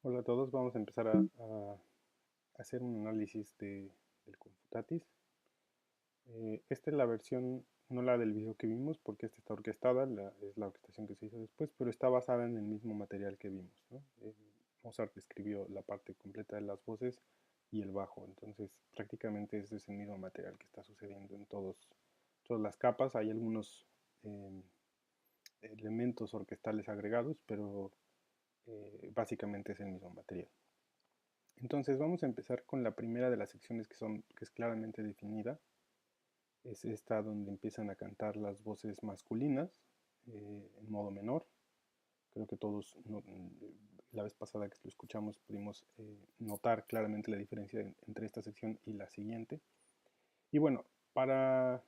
Hola a todos, vamos a empezar a hacer un análisis del Confutatis. Esta es la versión, no la del video que vimos, porque esta está orquestada, es la orquestación que se hizo después, pero está basada en el mismo material que vimos, ¿no? Mozart escribió la parte completa de las voces y el bajo, entonces prácticamente ese es el mismo material que está sucediendo en todas las capas. Hay algunos eh, elementos orquestales agregados, pero básicamente es el mismo material. Entonces vamos a empezar con la primera de las secciones que es claramente definida. Es esta donde empiezan a cantar las voces masculinas en modo menor. Creo que todos la vez pasada que lo escuchamos pudimos notar claramente la diferencia entre esta sección y la siguiente. Y bueno, para,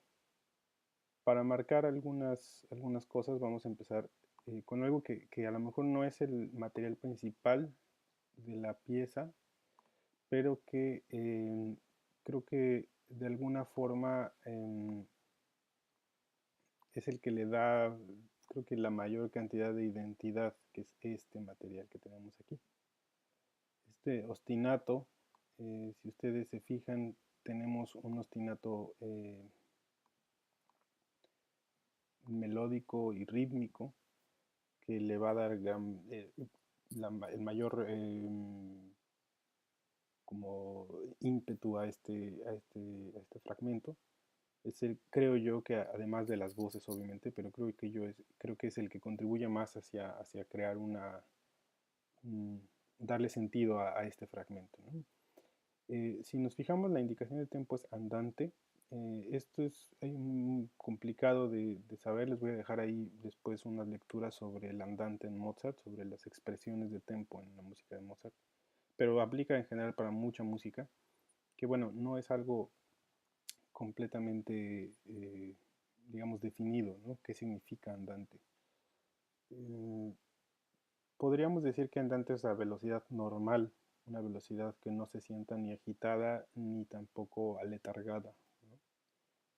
para marcar algunas cosas vamos a empezar con algo que a lo mejor no es el material principal de la pieza, pero que creo que de alguna forma es el que le da, creo que la mayor cantidad de identidad, que es este material que tenemos aquí. Este ostinato, si ustedes se fijan, tenemos un ostinato melódico y rítmico que le va a dar el mayor como ímpetu a este fragmento. Es el, creo yo que además de las voces obviamente, pero creo que es el que contribuye más hacia crear darle sentido a este fragmento, ¿no? Si nos fijamos, la indicación de tempo es andante. Esto es complicado de saber. Les voy a dejar ahí después unas lecturas sobre el andante en Mozart, sobre las expresiones de tempo en la música de Mozart, pero aplica en general para mucha música, que bueno, no es algo completamente, digamos, definido, ¿no? ¿Qué significa andante? Eh, Podríamos decir que andante es la velocidad normal, una velocidad que no se sienta ni agitada ni tampoco aletargada, ¿no?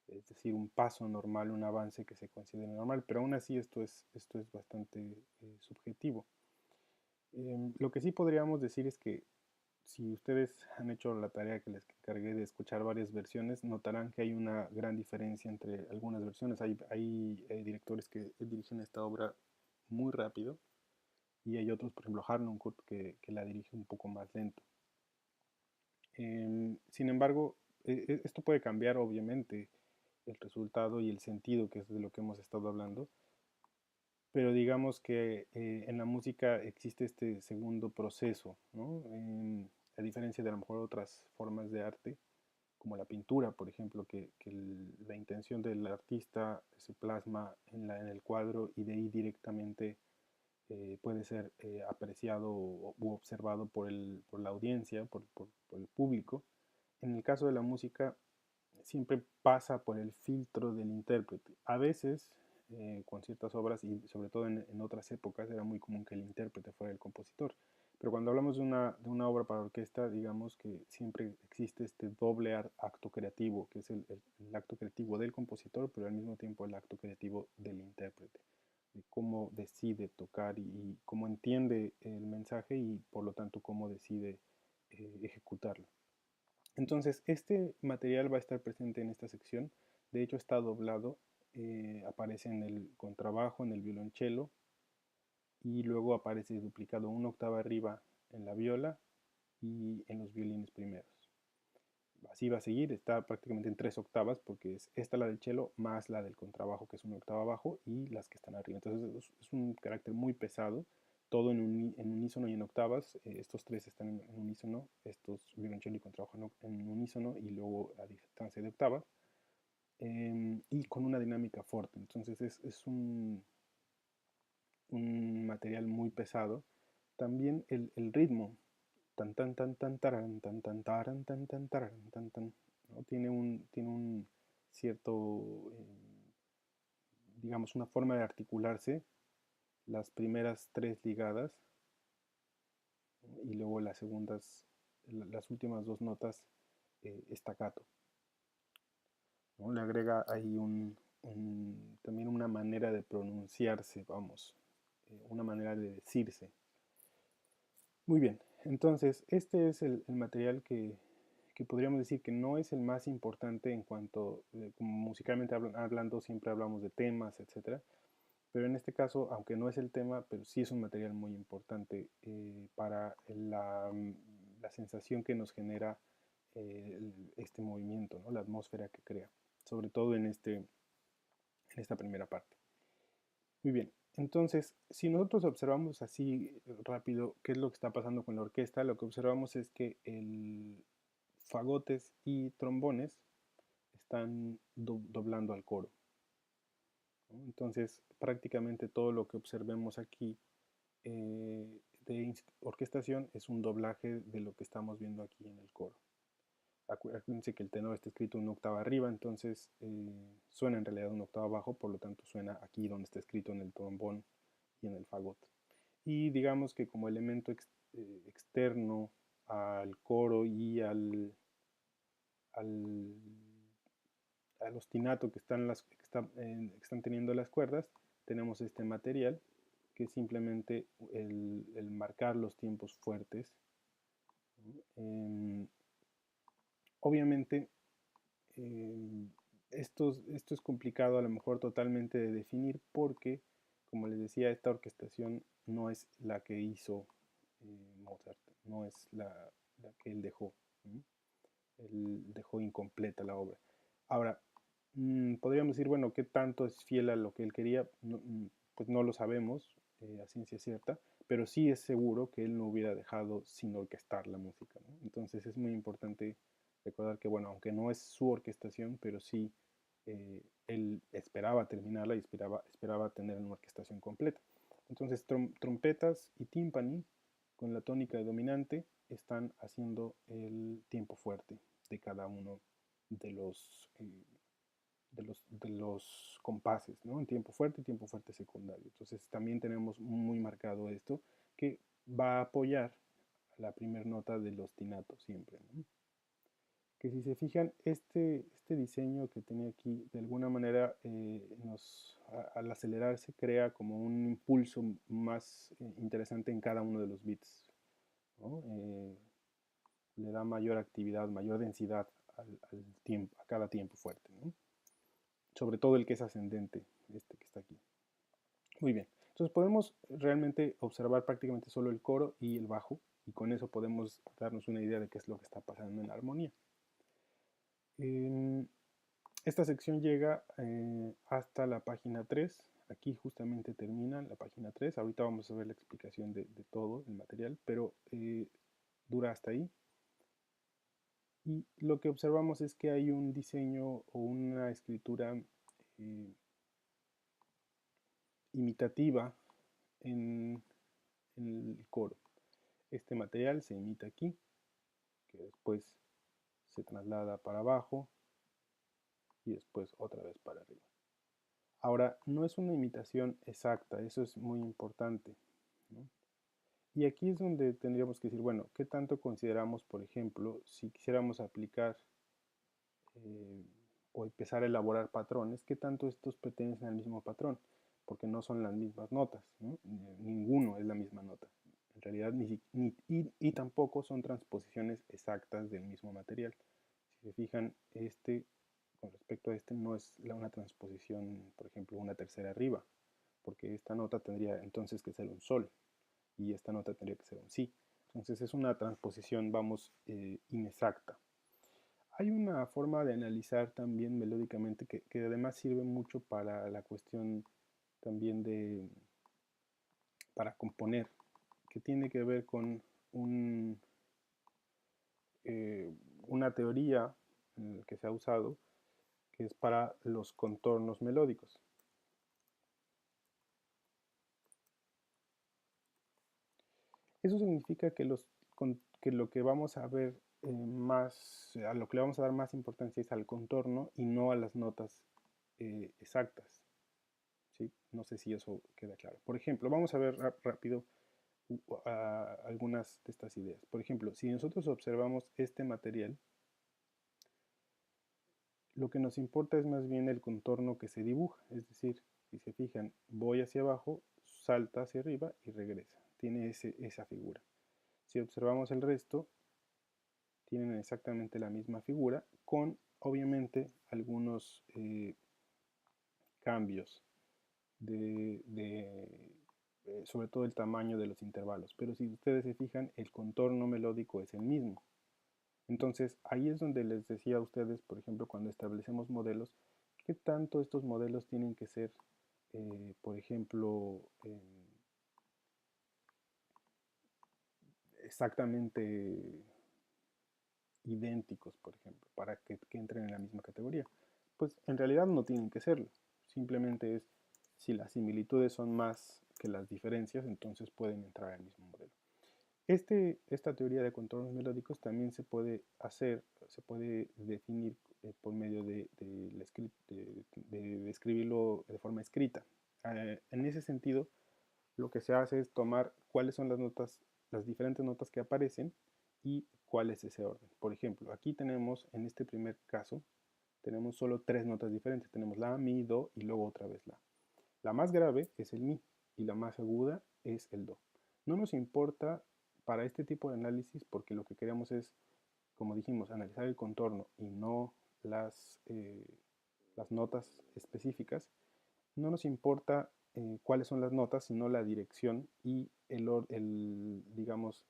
Es decir, un paso normal, un avance que se considera normal, pero aún así esto es bastante subjetivo. Lo que sí podríamos decir es que si ustedes han hecho la tarea que les encargué de escuchar varias versiones, notarán que hay una gran diferencia entre algunas versiones. Hay directores que dirigen esta obra muy rápido y hay otros, por ejemplo, Harnoncourt, que la dirige un poco más lento. Sin embargo, esto puede cambiar obviamente el resultado y el sentido, que es de lo que hemos estado hablando, pero digamos que en la música existe este segundo proceso, ¿no? A diferencia de a lo mejor otras formas de arte, como la pintura, por ejemplo, que la intención del artista se plasma en el cuadro y de ahí directamente puede ser apreciado u observado por la audiencia, por el público. En el caso de la música, siempre pasa por el filtro del intérprete. A veces, con ciertas obras y sobre todo en otras épocas, era muy común que el intérprete fuera el compositor. Pero cuando hablamos de una obra para orquesta, digamos que siempre existe este doble acto creativo, que es el acto creativo del compositor, pero al mismo tiempo el acto creativo del intérprete, de cómo decide tocar y cómo entiende el mensaje y por lo tanto cómo decide ejecutarlo. Entonces, este material va a estar presente en esta sección. De hecho, está doblado. Aparece en el contrabajo, en el violonchelo, y luego aparece duplicado una octava arriba en la viola y en los violines primeros. Así va a seguir, está prácticamente en tres octavas, porque es esta la del cello más la del contrabajo, que es una octava abajo, y las que están arriba. Entonces es un carácter muy pesado, todo en unísono y en octavas. Estos tres están en unísono, estos violonchelo y contrabajo en unísono, y luego a distancia de octavas, y con una dinámica fuerte. Entonces es un material muy pesado. También el ritmo, tan tan tan tan taran, tan tan taran, tan tan taran, tan tan, ¿no? Tiene un cierto, digamos, una forma de articularse, las primeras tres ligadas, ¿no? Y luego las últimas dos notas staccato, ¿no? Le agrega ahí también una manera de pronunciarse, vamos, una manera de decirse. Muy bien, entonces este es el material que podríamos decir que no es el más importante en cuanto, como musicalmente hablando, siempre hablamos de temas, etcétera. Pero en este caso, aunque no es el tema, pero sí es un material muy importante para la sensación que nos genera este movimiento, ¿no? La atmósfera que crea, sobre todo en esta primera parte. Muy bien, entonces, si nosotros observamos así rápido qué es lo que está pasando con la orquesta, lo que observamos es que el fagotes y trombones están doblando al coro, ¿no? Entonces, prácticamente todo lo que observemos aquí de orquestación es un doblaje de lo que estamos viendo aquí en el coro. Acuérdense que el tenor está escrito una octava arriba, entonces suena en realidad una octava abajo, por lo tanto suena aquí donde está escrito en el trombón y en el fagot. Y digamos que como elemento externo al coro y al, al ostinato que están teniendo las cuerdas, tenemos este material que es simplemente el marcar los tiempos fuertes. Eh, obviamente, eh, esto es complicado a lo mejor totalmente de definir porque, como les decía, esta orquestación no es la que hizo Mozart, no es la que él dejó. ¿Sí? Él dejó incompleta la obra. Ahora, podríamos decir, bueno, ¿qué tanto es fiel a lo que él quería? No, pues no lo sabemos a ciencia cierta, pero sí es seguro que él no hubiera dejado sin orquestar la música, ¿no? Entonces es muy importante recordar que, bueno, aunque no es su orquestación, pero sí él esperaba terminarla y esperaba tener una orquestación completa. Entonces, trompetas y tímpani con la tónica dominante están haciendo el tiempo fuerte de cada uno de los compases, ¿no? En tiempo fuerte y tiempo fuerte secundario. Entonces también tenemos muy marcado esto que va a apoyar la primera nota del ostinato siempre, ¿no? Que si se fijan, este diseño que tenía aquí, de alguna manera, al acelerarse, crea como un impulso más interesante en cada uno de los bits, ¿no? Le da mayor actividad, mayor densidad al tiempo, a cada tiempo fuerte, ¿no? Sobre todo el que es ascendente, este que está aquí. Muy bien, entonces podemos realmente observar prácticamente solo el coro y el bajo, y con eso podemos darnos una idea de qué es lo que está pasando en la armonía. Esta sección llega hasta la página 3. Aquí justamente termina la página 3. Ahorita vamos a ver la explicación de todo el material, pero dura hasta ahí. Y lo que observamos es que hay un diseño o una escritura imitativa en el coro. Este material se imita aquí, que después se traslada para abajo y después otra vez para arriba. Ahora, no es una imitación exacta, eso es muy importante, ¿no? Y aquí es donde tendríamos que decir, bueno, ¿qué tanto consideramos, por ejemplo, si quisiéramos aplicar eh, o empezar a elaborar patrones, qué tanto estos pertenecen al mismo patrón? Porque no son las mismas notas, ¿no? Ninguno es la misma nota. En realidad, y tampoco son transposiciones exactas del mismo material. Si se fijan, con respecto a este, no es una transposición, por ejemplo, una tercera arriba, porque esta nota tendría entonces que ser un sol y esta nota tendría que ser un si. Entonces es una transposición, vamos, inexacta. Hay una forma de analizar también melódicamente que además sirve mucho para la cuestión también para componer, que tiene que ver con un, eh, una teoría que se ha usado, que es para los contornos melódicos. Eso significa que lo que vamos a ver a lo que le vamos a dar más importancia es al contorno y no a las notas exactas. ¿Sí? No sé si eso queda claro. Por ejemplo, vamos a ver rápido algunas de estas ideas. Por ejemplo, si nosotros observamos este material, lo que nos importa es más bien el contorno que se dibuja. Es decir, si se fijan, voy hacia abajo, salta hacia arriba y regresa. Tiene esa figura. Si observamos el resto, tienen exactamente la misma figura, con obviamente algunos cambios sobre todo el tamaño de los intervalos. Pero si ustedes se fijan, el contorno melódico es el mismo. Entonces, ahí es donde les decía a ustedes, por ejemplo, cuando establecemos modelos, qué tanto estos modelos tienen que ser, por ejemplo, exactamente idénticos, por ejemplo, para que entren en la misma categoría. Pues en realidad no tienen que serlo. Simplemente es si las similitudes son más que las diferencias, entonces pueden entrar al mismo modelo. Esta teoría de contornos melódicos también se puede hacer, se puede definir por medio de escribirlo de forma escrita. En ese sentido, lo que se hace es tomar cuáles son las notas, las diferentes notas que aparecen y cuál es ese orden. Por ejemplo, aquí tenemos, en este primer caso, tenemos solo tres notas diferentes. Tenemos la, mi, do y luego otra vez la. La más grave es el mi y la más aguda es el do. No nos importa para este tipo de análisis porque lo que queremos es, como dijimos, analizar el contorno y no las notas específicas. No nos importa cuáles son las notas, sino la dirección y digamos,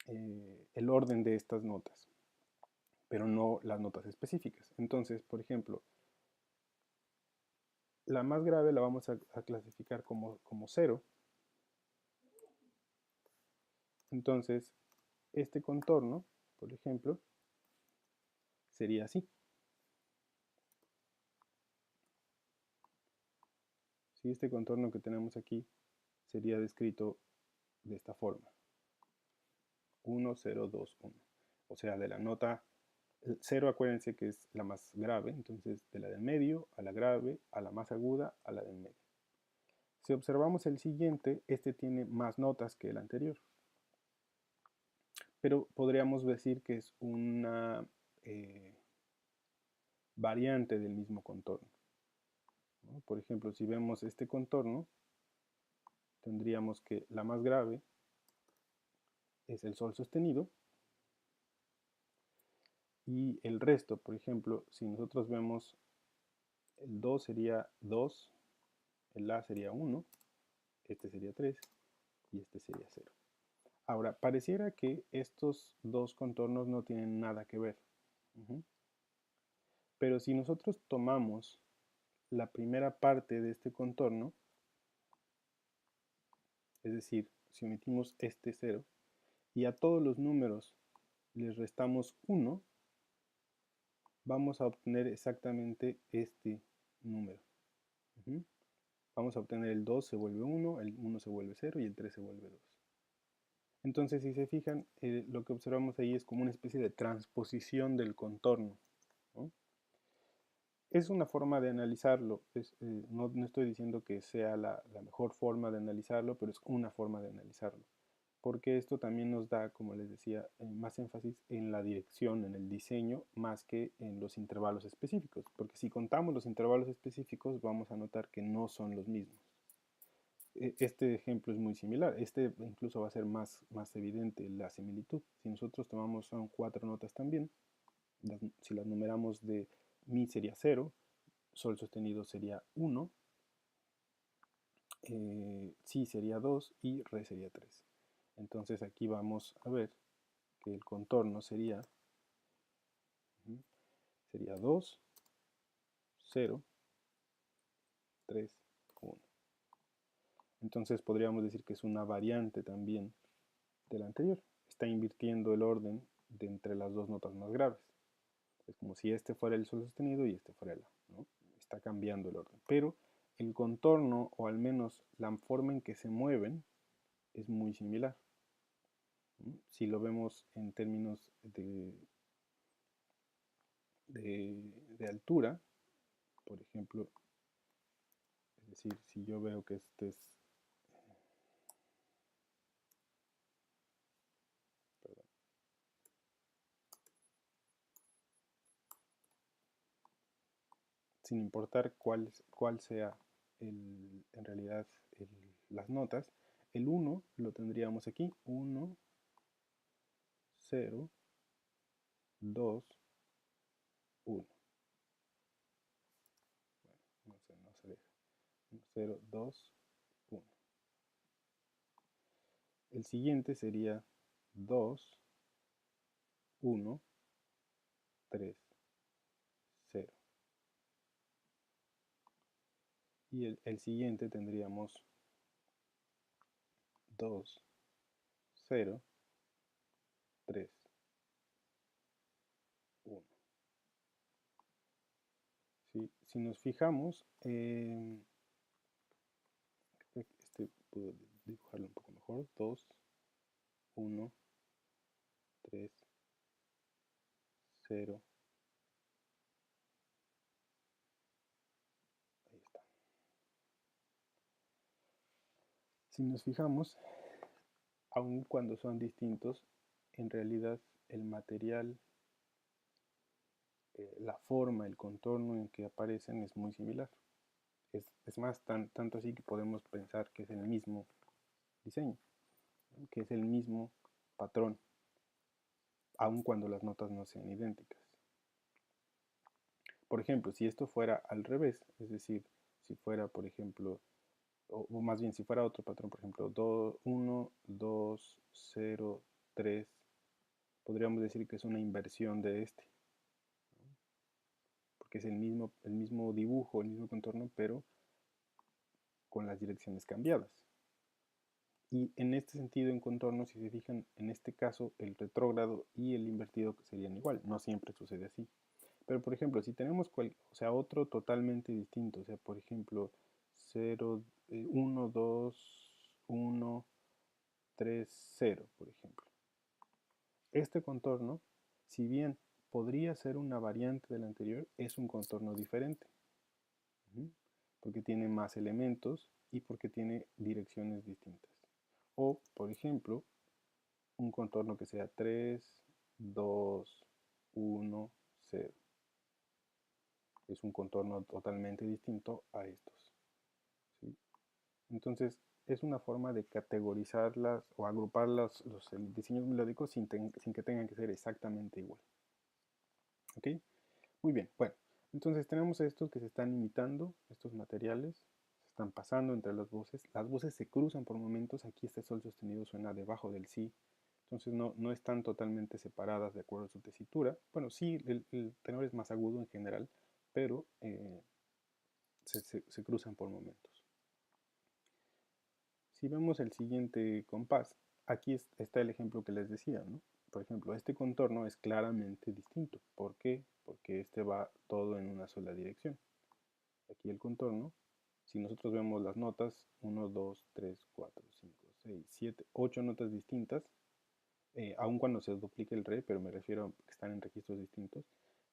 el orden de estas notas, pero no las notas específicas. Entonces, por ejemplo, la más grave la vamos a clasificar como 0. Entonces, este contorno, por ejemplo, sería así. Si este contorno que tenemos aquí sería descrito de esta forma. 1, 0, 2, 1. O sea, de la nota 0, acuérdense que es la más grave, entonces de la del medio a la grave, a la más aguda, a la del medio. Si observamos el siguiente, este tiene más notas que el anterior. Pero podríamos decir que es una variante del mismo contorno, ¿no? Por ejemplo, si vemos este contorno, tendríamos que la más grave es el sol sostenido y el resto, por ejemplo, si nosotros vemos el do sería 2, el la sería 1, este sería 3 y este sería 0. Ahora, pareciera que estos dos contornos no tienen nada que ver. Pero si nosotros tomamos la primera parte de este contorno, es decir, si omitimos este 0, y a todos los números les restamos 1, vamos a obtener exactamente este número. Vamos a obtener el 2 se vuelve 1, el 1 se vuelve 0 y el 3 se vuelve 2. Entonces, si se fijan, lo que observamos ahí es como una especie de transposición del contorno, ¿no? Es una forma de analizarlo. No estoy diciendo que sea la mejor forma de analizarlo, pero es una forma de analizarlo. Porque esto también nos da, como les decía, más énfasis en la dirección, en el diseño, más que en los intervalos específicos. Porque si contamos los intervalos específicos, vamos a notar que no son los mismos. Este ejemplo es muy similar. Este incluso va a ser más evidente la similitud. Si nosotros tomamos, son 4 notas también. Si las numeramos de mi sería 0, sol sostenido sería 1, si sería 2 y re sería 3. Entonces aquí vamos a ver que el contorno sería 2, 0, 3, 1. Entonces podríamos decir que es una variante también del anterior. Está invirtiendo el orden de entre las dos notas más graves. Es como si este fuera el sol sostenido y este fuera el la, ¿no? Está cambiando el orden. Pero el contorno, o al menos la forma en que se mueven, es muy similar. Si lo vemos en términos de altura, por ejemplo, es decir, si yo veo que este es, perdón, sin importar cuál sea en realidad las notas, el 1 lo tendríamos aquí, 1, 0, 2, 1. Bueno, no se deja. 0, 2, 1. El siguiente sería 2, 1, 3, 0. Y el siguiente tendríamos 2, 0, 3, 1. ¿Sí? Si nos fijamos, este puedo dibujarlo un poco mejor. 2, 1, 3, 0. Ahí está. Si nos fijamos, aun cuando son distintos, en realidad el material, la forma, el contorno en que aparecen es muy similar. Es más, tanto así que podemos pensar que es el mismo diseño, ¿no? Que es el mismo patrón, aun cuando las notas no sean idénticas. Por ejemplo, si esto fuera al revés, es decir, si fuera, por ejemplo, o más bien si fuera otro patrón, por ejemplo, 1, 2, 0, 3, podríamos decir que es una inversión de este, porque es el mismo dibujo, el mismo contorno, pero con las direcciones cambiadas. Y en este sentido, en contorno, si se fijan, en este caso, el retrógrado y el invertido serían igual. No siempre sucede así. Pero, por ejemplo, si tenemos otro totalmente distinto, o sea, por ejemplo, 0, 1, 2, 1, 3, 0, por ejemplo. Este contorno, si bien podría ser una variante del anterior, es un contorno diferente. Porque tiene más elementos y porque tiene direcciones distintas. O, por ejemplo, un contorno que sea 3, 2, 1, 0. Es un contorno totalmente distinto a estos. ¿Sí? Entonces, es una forma de categorizarlas o agrupar los diseños melódicos sin que tengan que ser exactamente igual. ¿Ok? Muy bien, bueno. Entonces tenemos estos que se están imitando, estos materiales, se están pasando entre las voces se cruzan por momentos, aquí este sol sostenido suena debajo del si, entonces no están totalmente separadas de acuerdo a su tesitura. Bueno, sí, el tenor es más agudo en general, pero se cruzan por momentos. Si vemos el siguiente compás, aquí está el ejemplo que les decía, ¿no? Por ejemplo, este contorno es claramente distinto. ¿Por qué? Porque este va todo en una sola dirección. Aquí el contorno, si nosotros vemos las notas, 1, 2, 3, 4, 5, 6, 7, 8 notas distintas, aun cuando se duplique el re, pero me refiero a que están en registros distintos.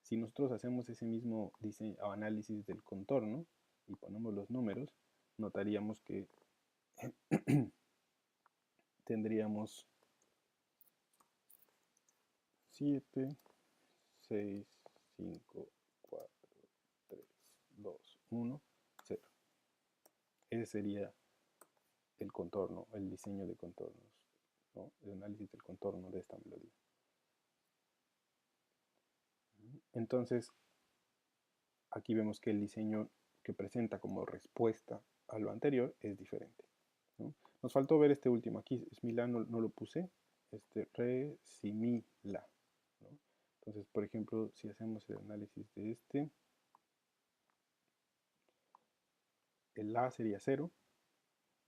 Si nosotros hacemos ese mismo diseño o análisis del contorno y ponemos los números, notaríamos que tendríamos 7, 6, 5, 4, 3, 2, 1, 0. Ese sería el contorno, el diseño de contornos, ¿no? El análisis del contorno de esta melodía. Entonces, aquí vemos que el diseño que presenta como respuesta a lo anterior es diferente, ¿no? Nos faltó ver este último, aquí es mi la, no lo puse, re, si, mi, la, ¿no? Entonces, por ejemplo, si hacemos el análisis de este, el la sería 0,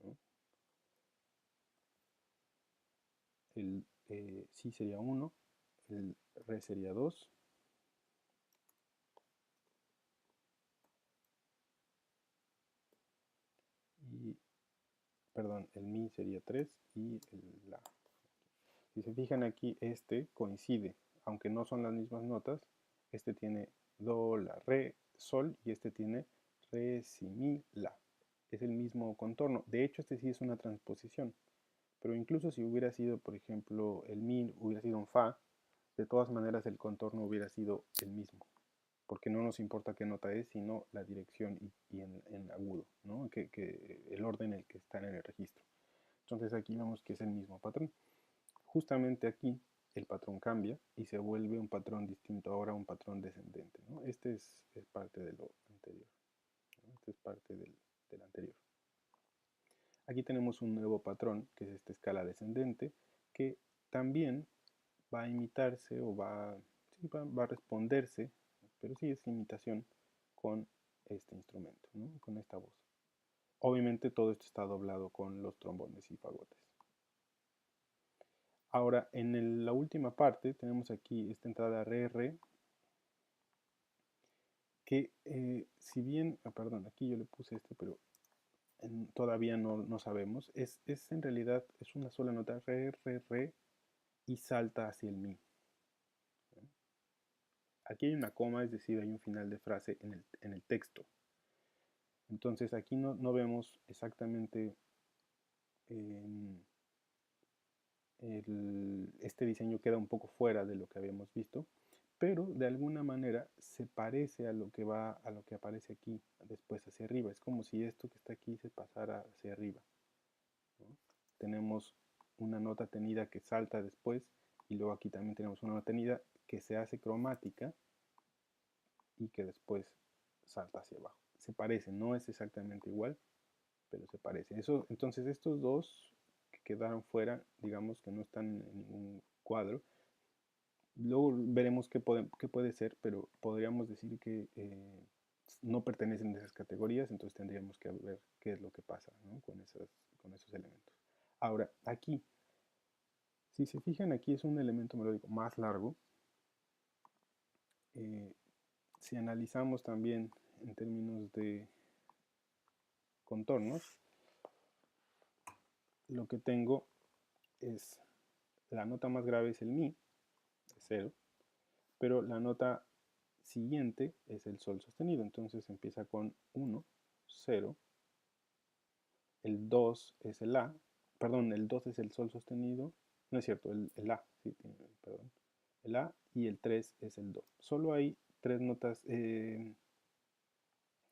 ¿no? El si sería 1, el re sería 2, y, perdón, el mi sería 3 y el la. Si se fijan aquí, este coincide, aunque no son las mismas notas, este tiene do, la, re, sol y este tiene re, si, mi, la. Es el mismo contorno. De hecho, este sí es una transposición. Pero incluso si hubiera sido, por ejemplo, el mi hubiera sido un fa, de todas maneras el contorno hubiera sido el mismo. Porque no nos importa qué nota es, sino la dirección y en agudo, ¿no? Que el orden en el que están en el registro. Entonces aquí vemos que es el mismo patrón. Justamente aquí el patrón cambia y se vuelve un patrón distinto, ahora un patrón descendente, ¿no? Este es parte de lo anterior, ¿no? Este es parte del anterior. Aquí tenemos un nuevo patrón, que es esta escala descendente, que también va a imitarse o sí, va a responderse, pero sí es imitación con este instrumento, ¿no? Con esta voz. Obviamente todo esto está doblado con los trombones y fagotes. Ahora, en la última parte tenemos aquí esta entrada RR, que si bien, perdón, aquí yo le puse este, pero todavía no sabemos, es en realidad es una sola nota, RR, y salta hacia el mi. Aquí hay una coma, es decir, hay un final de frase en el texto. Entonces aquí no vemos exactamente este diseño queda un poco fuera de lo que habíamos visto, pero de alguna manera se parece a lo que aparece aquí después hacia arriba. Es como si esto que está aquí se pasara hacia arriba, ¿no? Tenemos una nota tenida que salta después y luego aquí también tenemos una nota tenida que se hace cromática y que después salta hacia abajo. Se parece, no es exactamente igual, pero se parece. Entonces estos dos que quedaron fuera, digamos que no están en ningún cuadro. Luego veremos qué puede ser, pero podríamos decir que no pertenecen a esas categorías, entonces tendríamos que ver qué es lo que pasa, ¿no? con esos elementos. Ahora, aquí, si se fijan, aquí es un elemento melódico más largo. Eh, si analizamos también en términos de contornos, lo que tengo es la nota más grave es el mi, es 0, pero la nota siguiente es el sol sostenido, entonces empieza con 1, 0, el 2 es el la, perdón, el 2 es el sol sostenido, no es cierto, el la, sí, perdón, el la y el 3 es el do. Solo hay tres notas,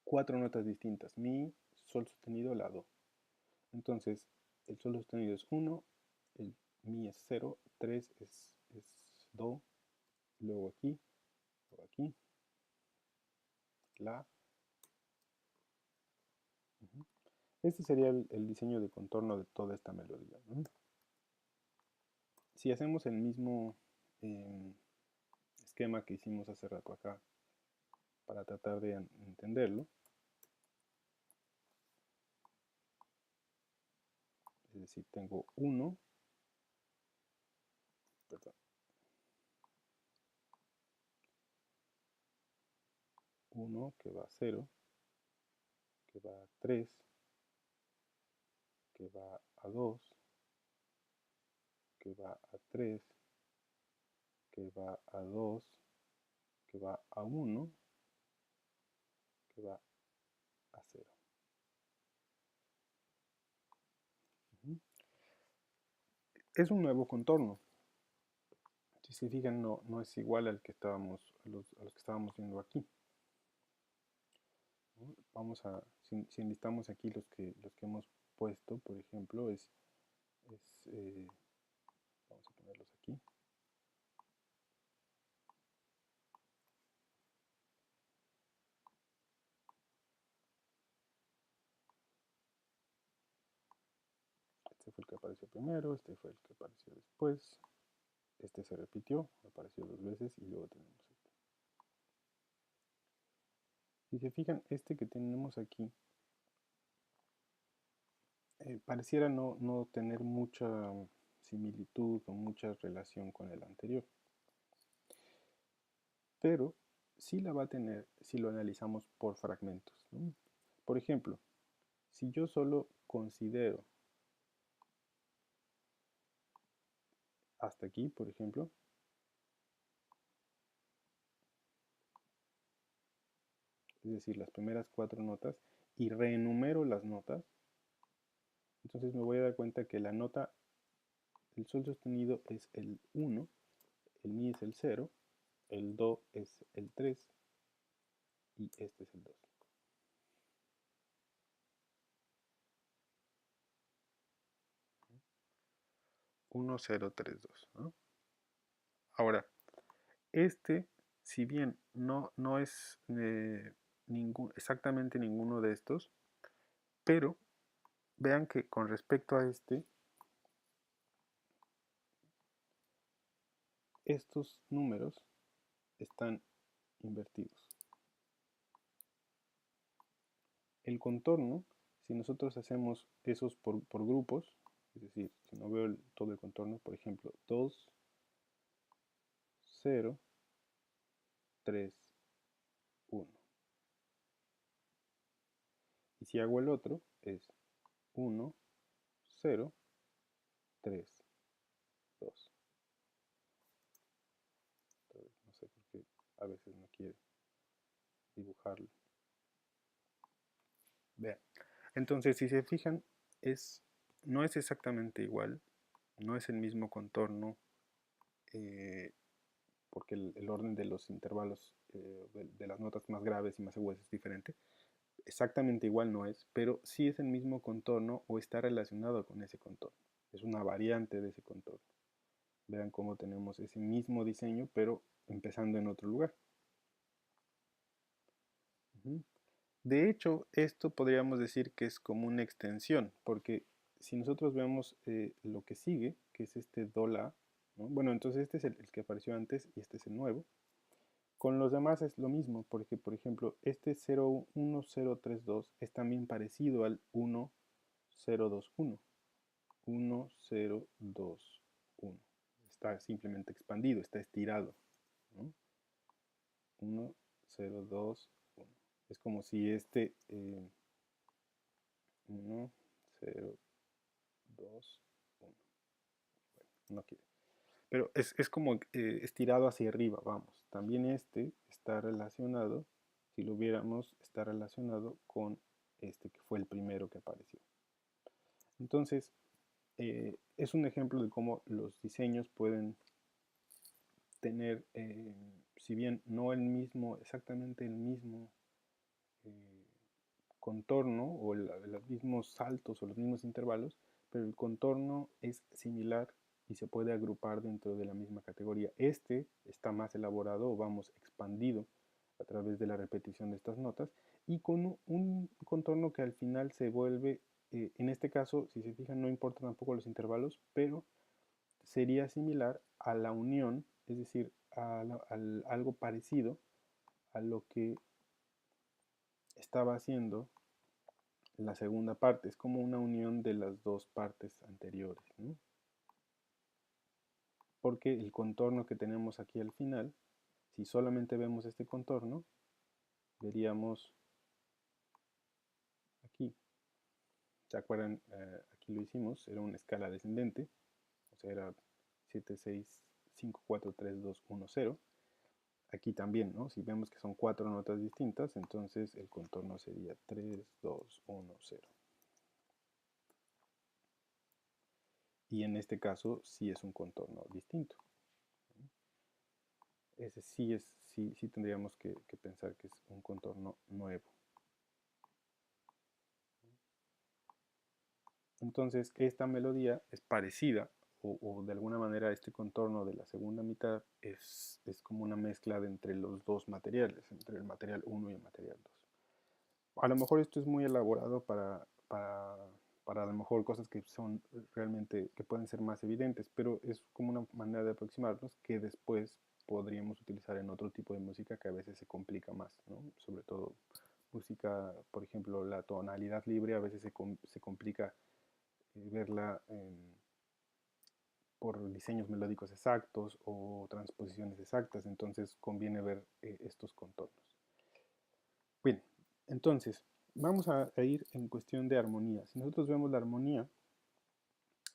4 notas distintas, mi, sol sostenido, la, do. Entonces, el sol sostenido es 1, el mi es 0, 3 es do, luego aquí, la. Este sería el diseño de contorno de toda esta melodía, ¿no? Si hacemos el mismo esquema que hicimos hace rato acá, para tratar de entenderlo, es decir, tengo 1, perdón, 1 que va a 0, que va a 3, que va a 2, que va a 3, que va a 2, que va a 1, que va a 0. Es un nuevo contorno. Si se fijan, no es igual al que estábamos, a los que estábamos viendo aquí. Vamos a, si enlistamos aquí los que hemos puesto, por ejemplo, vamos a ponerlos aquí. Este fue el que apareció primero, este fue el que apareció después, este se repitió, apareció 2 veces y luego tenemos este. Si se fijan, este que tenemos aquí pareciera no tener mucha similitud o mucha relación con el anterior, pero sí la va a tener si lo analizamos por fragmentos, ¿no? Por ejemplo, si yo solo considero hasta aquí, por ejemplo, es decir, las primeras 4 notas, y reenumero las notas, entonces me voy a dar cuenta que la nota, el sol sostenido es el 1, el mi es el 0, el do es el 3 y este es el 2. 1, 0, 3, 2, ¿no? Ahora, este, si bien no es exactamente ninguno de estos, pero vean que con respecto a este, estos números están invertidos. El contorno, si nosotros hacemos esos por grupos, es decir, si no veo todo el contorno, por ejemplo, 2, 0, 3, 1. Y si hago el otro, es 1, 0, 3, 2. No sé por qué a veces no quiere dibujarlo. Vean. Entonces, si se fijan, no es exactamente igual, no es el mismo contorno, porque el orden de los intervalos de las notas más graves y más agudas es diferente. Exactamente igual no es, pero sí es el mismo contorno o está relacionado con ese contorno. Es una variante de ese contorno. Vean cómo tenemos ese mismo diseño, pero empezando en otro lugar. De hecho, esto podríamos decir que es como una extensión, porque si nosotros vemos lo que sigue, que es este do la, ¿no? Bueno, entonces este es el que apareció antes y este es el nuevo. Con los demás es lo mismo, porque por ejemplo, este 01032 es también parecido al 1021. 1021. Está simplemente expandido, está estirado, ¿no? 1021. Es como si este 1, 0, 2, 1. Bueno, no quiere. Pero es como estirado hacia arriba, vamos. También este está relacionado, si lo viéramos, está relacionado con este que fue el primero que apareció. Entonces, es un ejemplo de cómo los diseños pueden tener, si bien no exactamente el mismo eh, contorno o los mismos saltos o los mismos intervalos, pero el contorno es similar y se puede agrupar dentro de la misma categoría. Este está más elaborado o vamos expandido a través de la repetición de estas notas y con un contorno que al final se vuelve, en este caso, si se fijan, no importa tampoco los intervalos, pero sería similar a la unión, es decir, algo parecido a lo que estaba haciendo la segunda parte. Es como una unión de las dos partes anteriores, ¿no? Porque el contorno que tenemos aquí al final, si solamente vemos este contorno, veríamos aquí. ¿Se acuerdan? Aquí lo hicimos, era una escala descendente, o sea, era 7, 6, 5, 4, 3, 2, 1, 0. Aquí también, ¿no? Si vemos que son 4 notas distintas, entonces el contorno sería 3, 2, 1, 0. Y en este caso sí es un contorno distinto. Ese sí tendríamos que pensar que es un contorno nuevo. Entonces esta melodía es parecida o de alguna manera este contorno de la segunda mitad es como una mezcla entre los dos materiales, entre el material 1 y el material 2. A lo mejor esto es muy elaborado para a lo mejor cosas que son realmente, que pueden ser más evidentes, pero es como una manera de aproximarnos que después podríamos utilizar en otro tipo de música que a veces se complica más, ¿no? Sobre todo música, por ejemplo, la tonalidad libre a veces se complica verla por diseños melódicos exactos o transposiciones exactas, entonces conviene ver estos contornos. Bien, entonces vamos a ir en cuestión de armonía. Si nosotros vemos la armonía,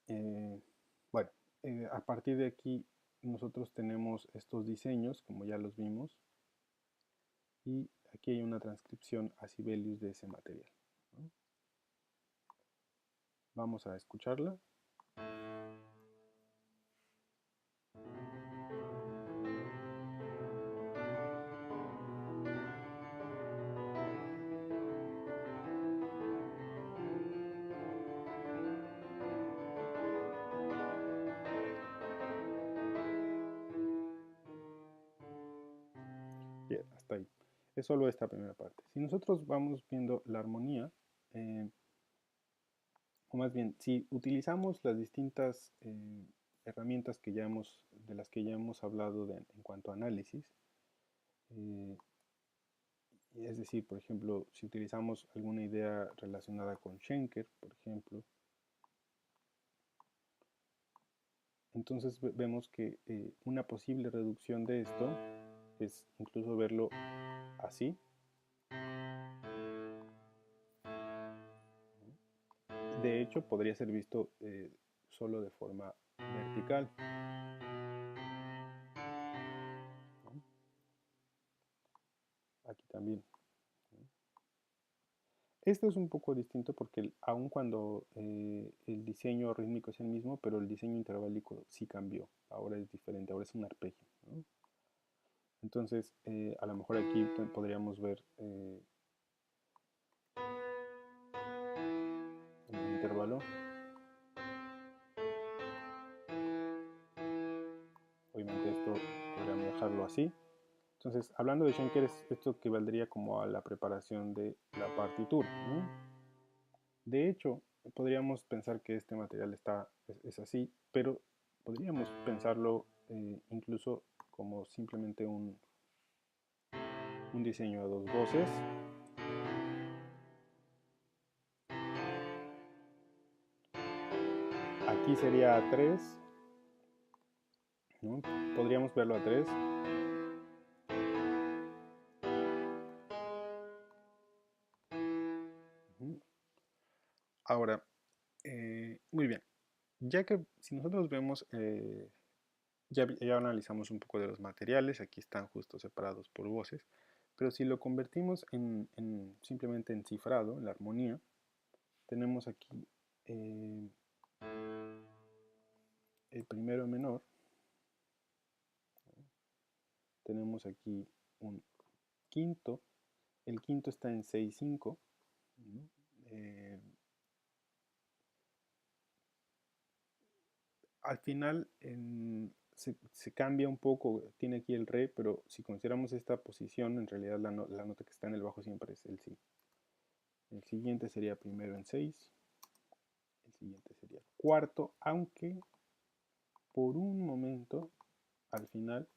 eh, bueno, a partir de aquí nosotros tenemos estos diseños, como ya los vimos, y aquí hay una transcripción a Sibelius de ese material, ¿no? Vamos a escucharla. Bien, hasta ahí. Es solo esta primera parte. Si nosotros vamos viendo la armonía, eh, o más bien, si utilizamos las distintas herramientas de las que ya hemos hablado en cuanto a análisis, eh, es decir, por ejemplo, si utilizamos alguna idea relacionada con Schenker, por ejemplo, entonces vemos que una posible reducción de esto es incluso verlo así. De hecho, podría ser visto solo de forma vertical. Aquí también. Esto es un poco distinto porque aun cuando el diseño rítmico es el mismo, pero el diseño intervalico sí cambió. Ahora es diferente, ahora es un arpegio, ¿no? Entonces, a lo mejor aquí podríamos ver el intervalo. Obviamente esto podríamos dejarlo así. Entonces, hablando de Schenker, esto equivaldría como a la preparación de la partitura, ¿no? De hecho, podríamos pensar que este material es así, pero podríamos pensarlo incluso como simplemente un diseño a dos voces. Aquí sería a 3, ¿no? Podríamos verlo a 3. Ahora, muy bien. Ya que si nosotros vemos, ya analizamos un poco de los materiales, aquí están justo separados por voces, pero si lo convertimos simplemente en cifrado, en la armonía, tenemos aquí el primero menor, tenemos aquí un quinto, el quinto está en 6/5, ¿no? Al final se cambia un poco, tiene aquí el re, pero si consideramos esta posición, en realidad la nota que está en el bajo siempre es el si. El siguiente sería primero en 6, el siguiente sería cuarto, aunque por un momento, al final,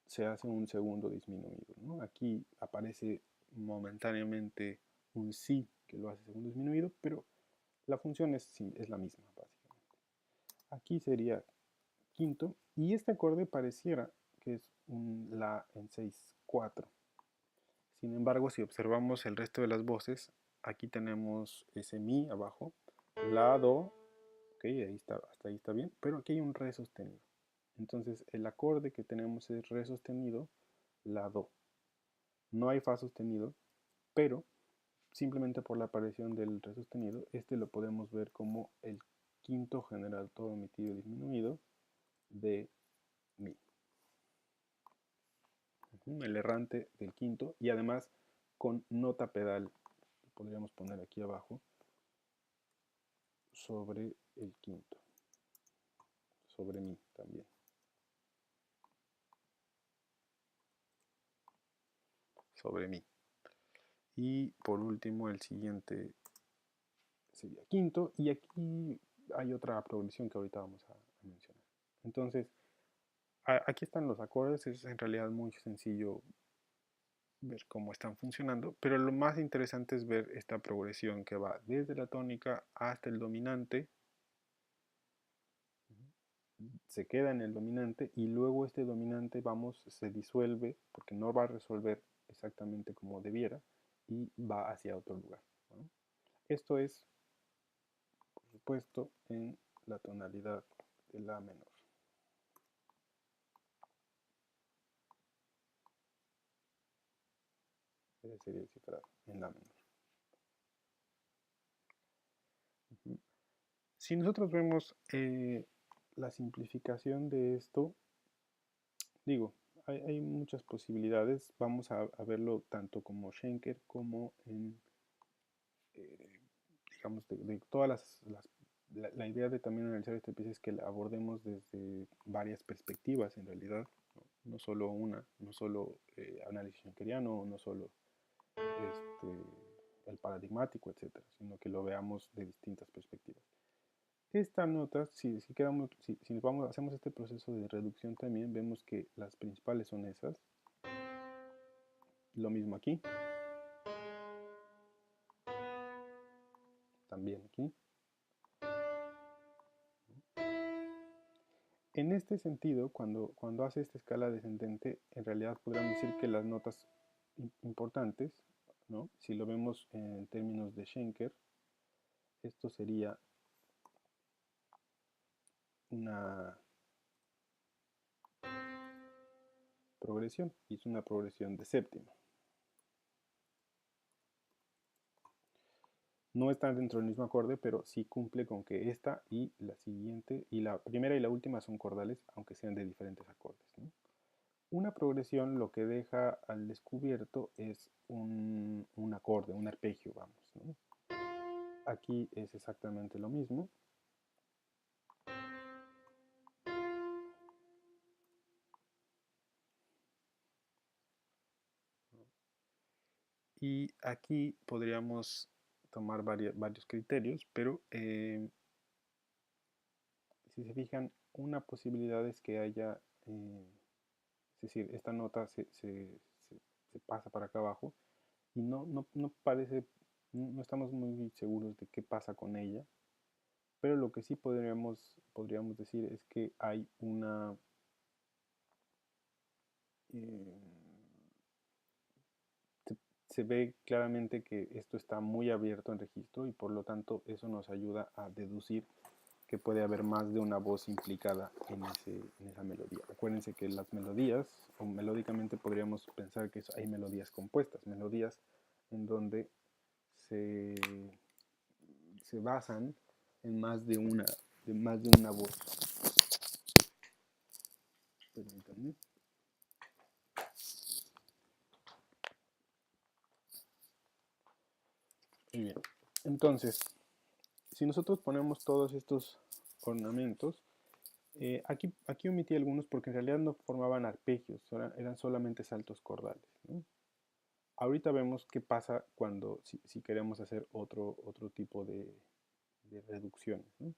se hace un segundo disminuido, ¿no? Aquí aparece momentáneamente un si que lo hace segundo disminuido, pero la función es la misma, básicamente. Aquí sería quinto, y este acorde pareciera que es un la en 6/4. Sin embargo, si observamos el resto de las voces, aquí tenemos ese mi abajo, la, do, ok, ahí está, hasta ahí está bien, pero aquí hay un re sostenido. Entonces el acorde que tenemos es re sostenido, la, do. No hay fa sostenido, pero simplemente por la aparición del re sostenido, este lo podemos ver como el quinto general todo omitido y disminuido de mi. El errante del quinto y además con nota pedal, podríamos poner aquí abajo, sobre el quinto, sobre mi también. Sobre mi. Y por último el siguiente sería quinto y aquí hay otra progresión que ahorita vamos a mencionar. Entonces, aquí están los acordes, es en realidad muy sencillo ver cómo están funcionando, pero lo más interesante es ver esta progresión que va desde la tónica hasta el dominante, se queda en el dominante y luego este dominante se disuelve porque no va a resolver exactamente como debiera y va hacia otro lugar, ¿no? Esto es, por supuesto, en la tonalidad de la menor. Ese sería el cifrado en la menor. Si nosotros vemos la simplificación de esto, digo, hay muchas posibilidades. Vamos a verlo tanto como Schenker como en, eh, digamos, de todas la idea de también analizar esta pieza es que la abordemos desde varias perspectivas en realidad, ¿no? no solo una, no solo análisis schenkeriano, no solo el paradigmático, etcétera, sino que lo veamos de distintas perspectivas. Esta nota, si hacemos este proceso de reducción también, vemos que las principales son esas. Lo mismo aquí. También aquí. En este sentido, cuando hace esta escala descendente, en realidad podríamos decir que las notas importantes, ¿no? Si lo vemos en términos de Schenker, esto sería una progresión, y es una progresión de séptima. No están dentro del mismo acorde, pero sí cumple con que esta y la siguiente, y la primera y la última son cordales, aunque sean de diferentes acordes, ¿no? Una progresión lo que deja al descubierto es un acorde, un arpegio, vamos, ¿no? Aquí es exactamente lo mismo. Y aquí podríamos tomar varios criterios, pero si se fijan, una posibilidad es que haya, es decir, esta nota se pasa para acá abajo y no parece, no estamos muy seguros de qué pasa con ella, pero lo que sí podríamos decir es que hay una eh, se ve claramente que esto está muy abierto en registro y por lo tanto eso nos ayuda a deducir que puede haber más de una voz implicada en esa melodía. Acuérdense que las melodías, o melódicamente podríamos pensar que hay melodías compuestas, melodías en donde se, se basan en más de una voz. Permítanme. Muy bien. Entonces, si nosotros ponemos todos estos ornamentos, aquí omití algunos porque en realidad no formaban arpegios, eran solamente saltos cordales, ¿no? Ahorita vemos qué pasa si queremos hacer otro tipo de reducciones, ¿no?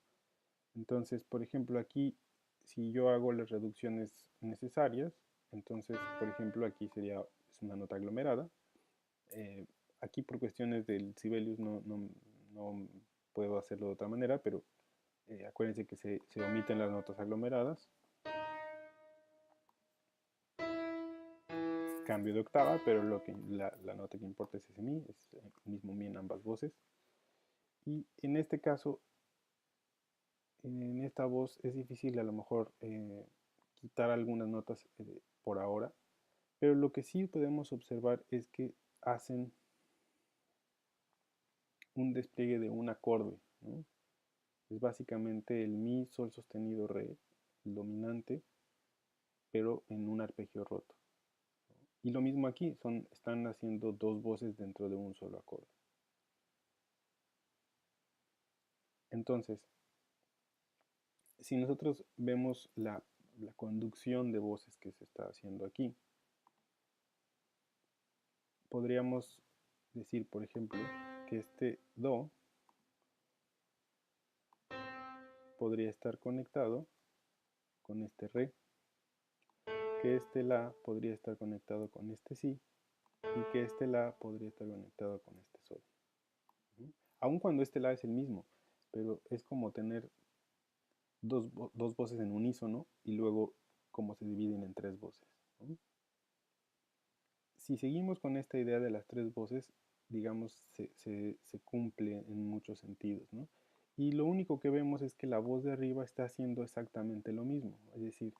Entonces, por ejemplo, aquí, si yo hago las reducciones necesarias, entonces, por ejemplo, aquí es una nota aglomerada. Eh, Aquí por cuestiones del Sibelius no puedo hacerlo de otra manera, pero acuérdense que se omiten las notas aglomeradas. Cambio de octava, pero la nota que importa es ese mi, es el mismo mi en ambas voces. Y en este caso, en esta voz es difícil a lo mejor quitar algunas notas por ahora, pero lo que sí podemos observar es que hacen un despliegue de un acorde, ¿no? Es básicamente el mi, sol sostenido, re, el dominante, pero en un arpegio roto. Y lo mismo aquí, están haciendo dos voces dentro de un solo acorde. Entonces, si nosotros vemos la conducción de voces que se está haciendo aquí, podríamos decir, por ejemplo, que este do podría estar conectado con este re, que este la podría estar conectado con este si, y que este la podría estar conectado con este sol. Aun cuando este la es el mismo, pero es como tener dos voces en unísono y luego como se dividen en tres voces, ¿no? Si seguimos con esta idea de las tres voces, digamos, se cumple en muchos sentidos, ¿no? Y lo único que vemos es que la voz de arriba está haciendo exactamente lo mismo, es decir,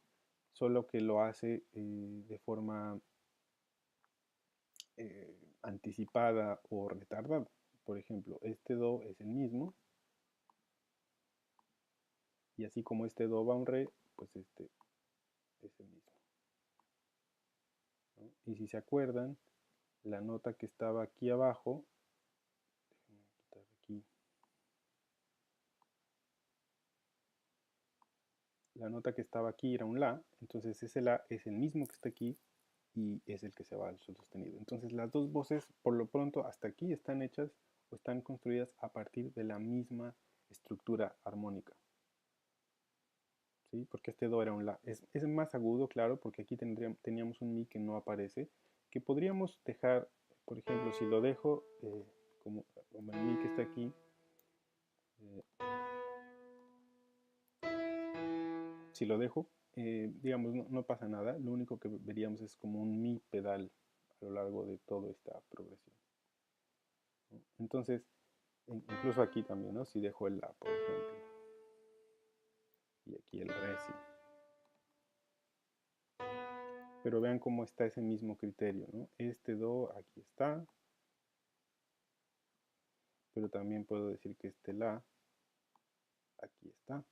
solo que lo hace de forma anticipada o retardada. Por ejemplo, este do es el mismo, y así como este do va a un re, pues este es el mismo, ¿no? Y si se acuerdan, la nota que estaba aquí abajo, déjenme quitar aquí, la nota que estaba aquí era un La, entonces ese La es el mismo que está aquí y es el que se va al sol sostenido. Entonces las dos voces, por lo pronto, hasta aquí están hechas o están construidas a partir de la misma estructura armónica. ¿Sí? Porque este Do era un La. Es más agudo, claro, porque aquí teníamos un Mi que no aparece, que podríamos dejar, por ejemplo, si lo dejo como el Mi que está aquí, eh, si lo dejo, digamos, no pasa nada, lo único que veríamos es como un Mi pedal a lo largo de toda esta progresión, ¿no? Entonces, incluso aquí también, ¿no? Si dejo el La, por ejemplo, y aquí el Re, sí. Pero vean cómo está ese mismo criterio, ¿no? Este Do aquí está, pero también puedo decir que este La aquí está,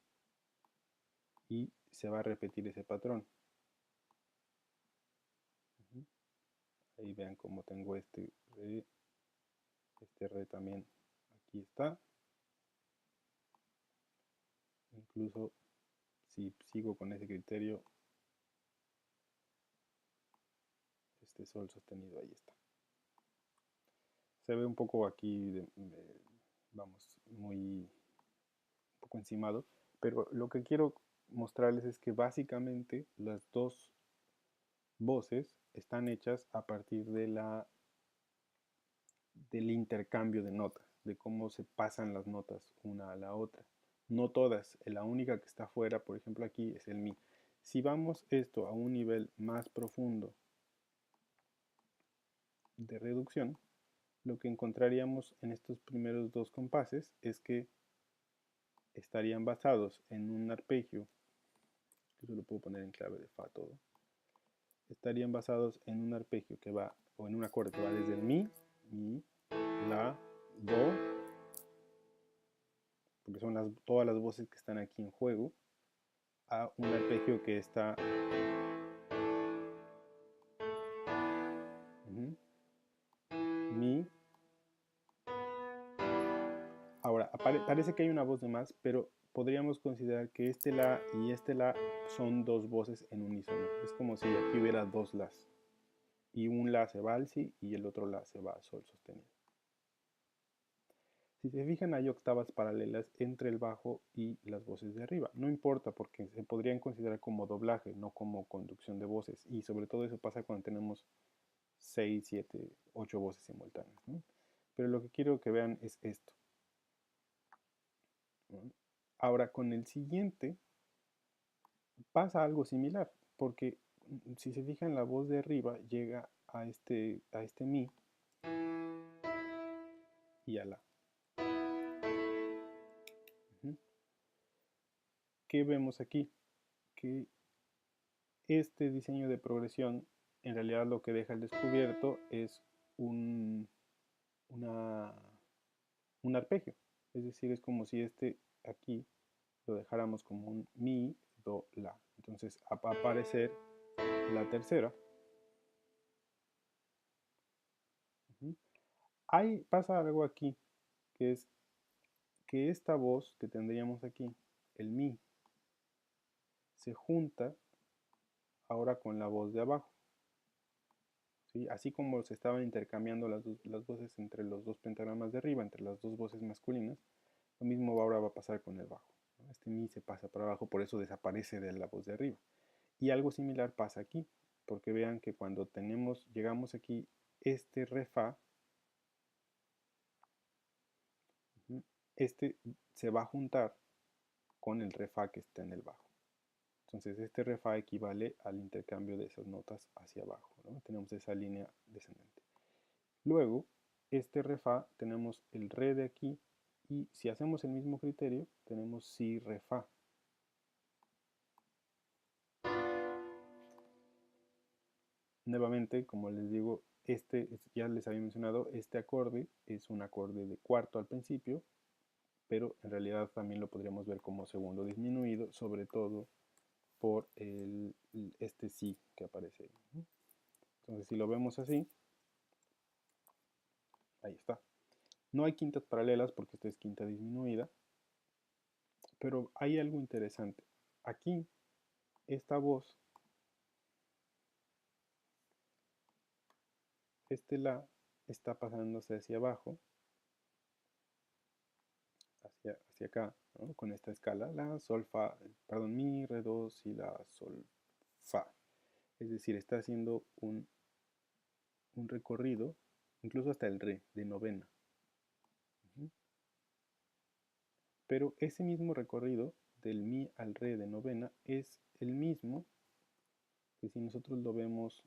y se va a repetir ese patrón. Ahí vean cómo tengo este Re también aquí está. Incluso si sigo con ese criterio, este Sol sostenido ahí está. Se ve un poco aquí, vamos, un poco encimado, pero lo que quiero mostrarles es que básicamente las dos voces están hechas a partir del intercambio de notas, de cómo se pasan las notas una a la otra. No todas, la única que está afuera, por ejemplo aquí, es el Mi. Si vamos esto a un nivel más profundo de reducción, lo que encontraríamos en estos primeros dos compases es que estarían basados en un arpegio, que lo puedo poner en clave de Fa todo, estarían basados en un arpegio que va, o en un acorde que va desde el Mi, La, Do, porque son todas las voces que están aquí en juego, a un arpegio que está Mi. Ahora, parece que hay una voz de más, pero podríamos considerar que este La y este La son dos voces en unísono. Es como si aquí hubiera dos Las. Y un La se va al Si y el otro La se va a Sol sostenido. Si se fijan, hay octavas paralelas entre el bajo y las voces de arriba. No importa porque se podrían considerar como doblaje, no como conducción de voces. Y sobre todo eso pasa cuando tenemos 6, 7, 8 voces simultáneas, ¿no? Pero lo que quiero que vean es esto, ¿no? Ahora con el siguiente pasa algo similar, porque si se fijan la voz de arriba llega a este Mi y a La. ¿Qué vemos aquí? Que este diseño de progresión en realidad lo que deja al descubierto es un, una, un arpegio. Es decir, es como si este aquí lo dejáramos como un Mi, Do, La. Entonces va a aparecer la tercera. Pasa algo aquí, que es que esta voz que tendríamos aquí, el Mi, se junta ahora con la voz de abajo. ¿Sí? Así como se estaban intercambiando las voces entre los dos pentagramas de arriba, entre las dos voces masculinas, lo mismo ahora va a pasar con el bajo, ¿no? Este Mi se pasa para abajo, por eso desaparece de la voz de arriba. Y algo similar pasa aquí, porque vean que cuando llegamos aquí, este Re Fa, este se va a juntar con el Re Fa que está en el bajo. Entonces este Re Fa equivale al intercambio de esas notas hacia abajo, ¿no? Tenemos esa línea descendente. Luego, este Re Fa tenemos el Re de aquí y si hacemos el mismo criterio, tenemos Si Re Fa. Nuevamente, como les digo, ya les había mencionado, este acorde es un acorde de cuarto al principio, pero en realidad también lo podríamos ver como segundo disminuido, sobre todo por este Si que aparece ahí. Entonces, si lo vemos así, ahí está. No hay quintas paralelas porque esta es quinta disminuida, pero hay algo interesante. aquí esta voz, este la, está pasándose hacia abajo, hacia acá, ¿no? Con esta escala, la, sol, fa, perdón, mi, re, do, si, la, sol, fa. Es decir, está haciendo un recorrido, incluso hasta el re, de novena. Pero ese mismo recorrido del mi al re de novena es el mismo que si nosotros lo vemos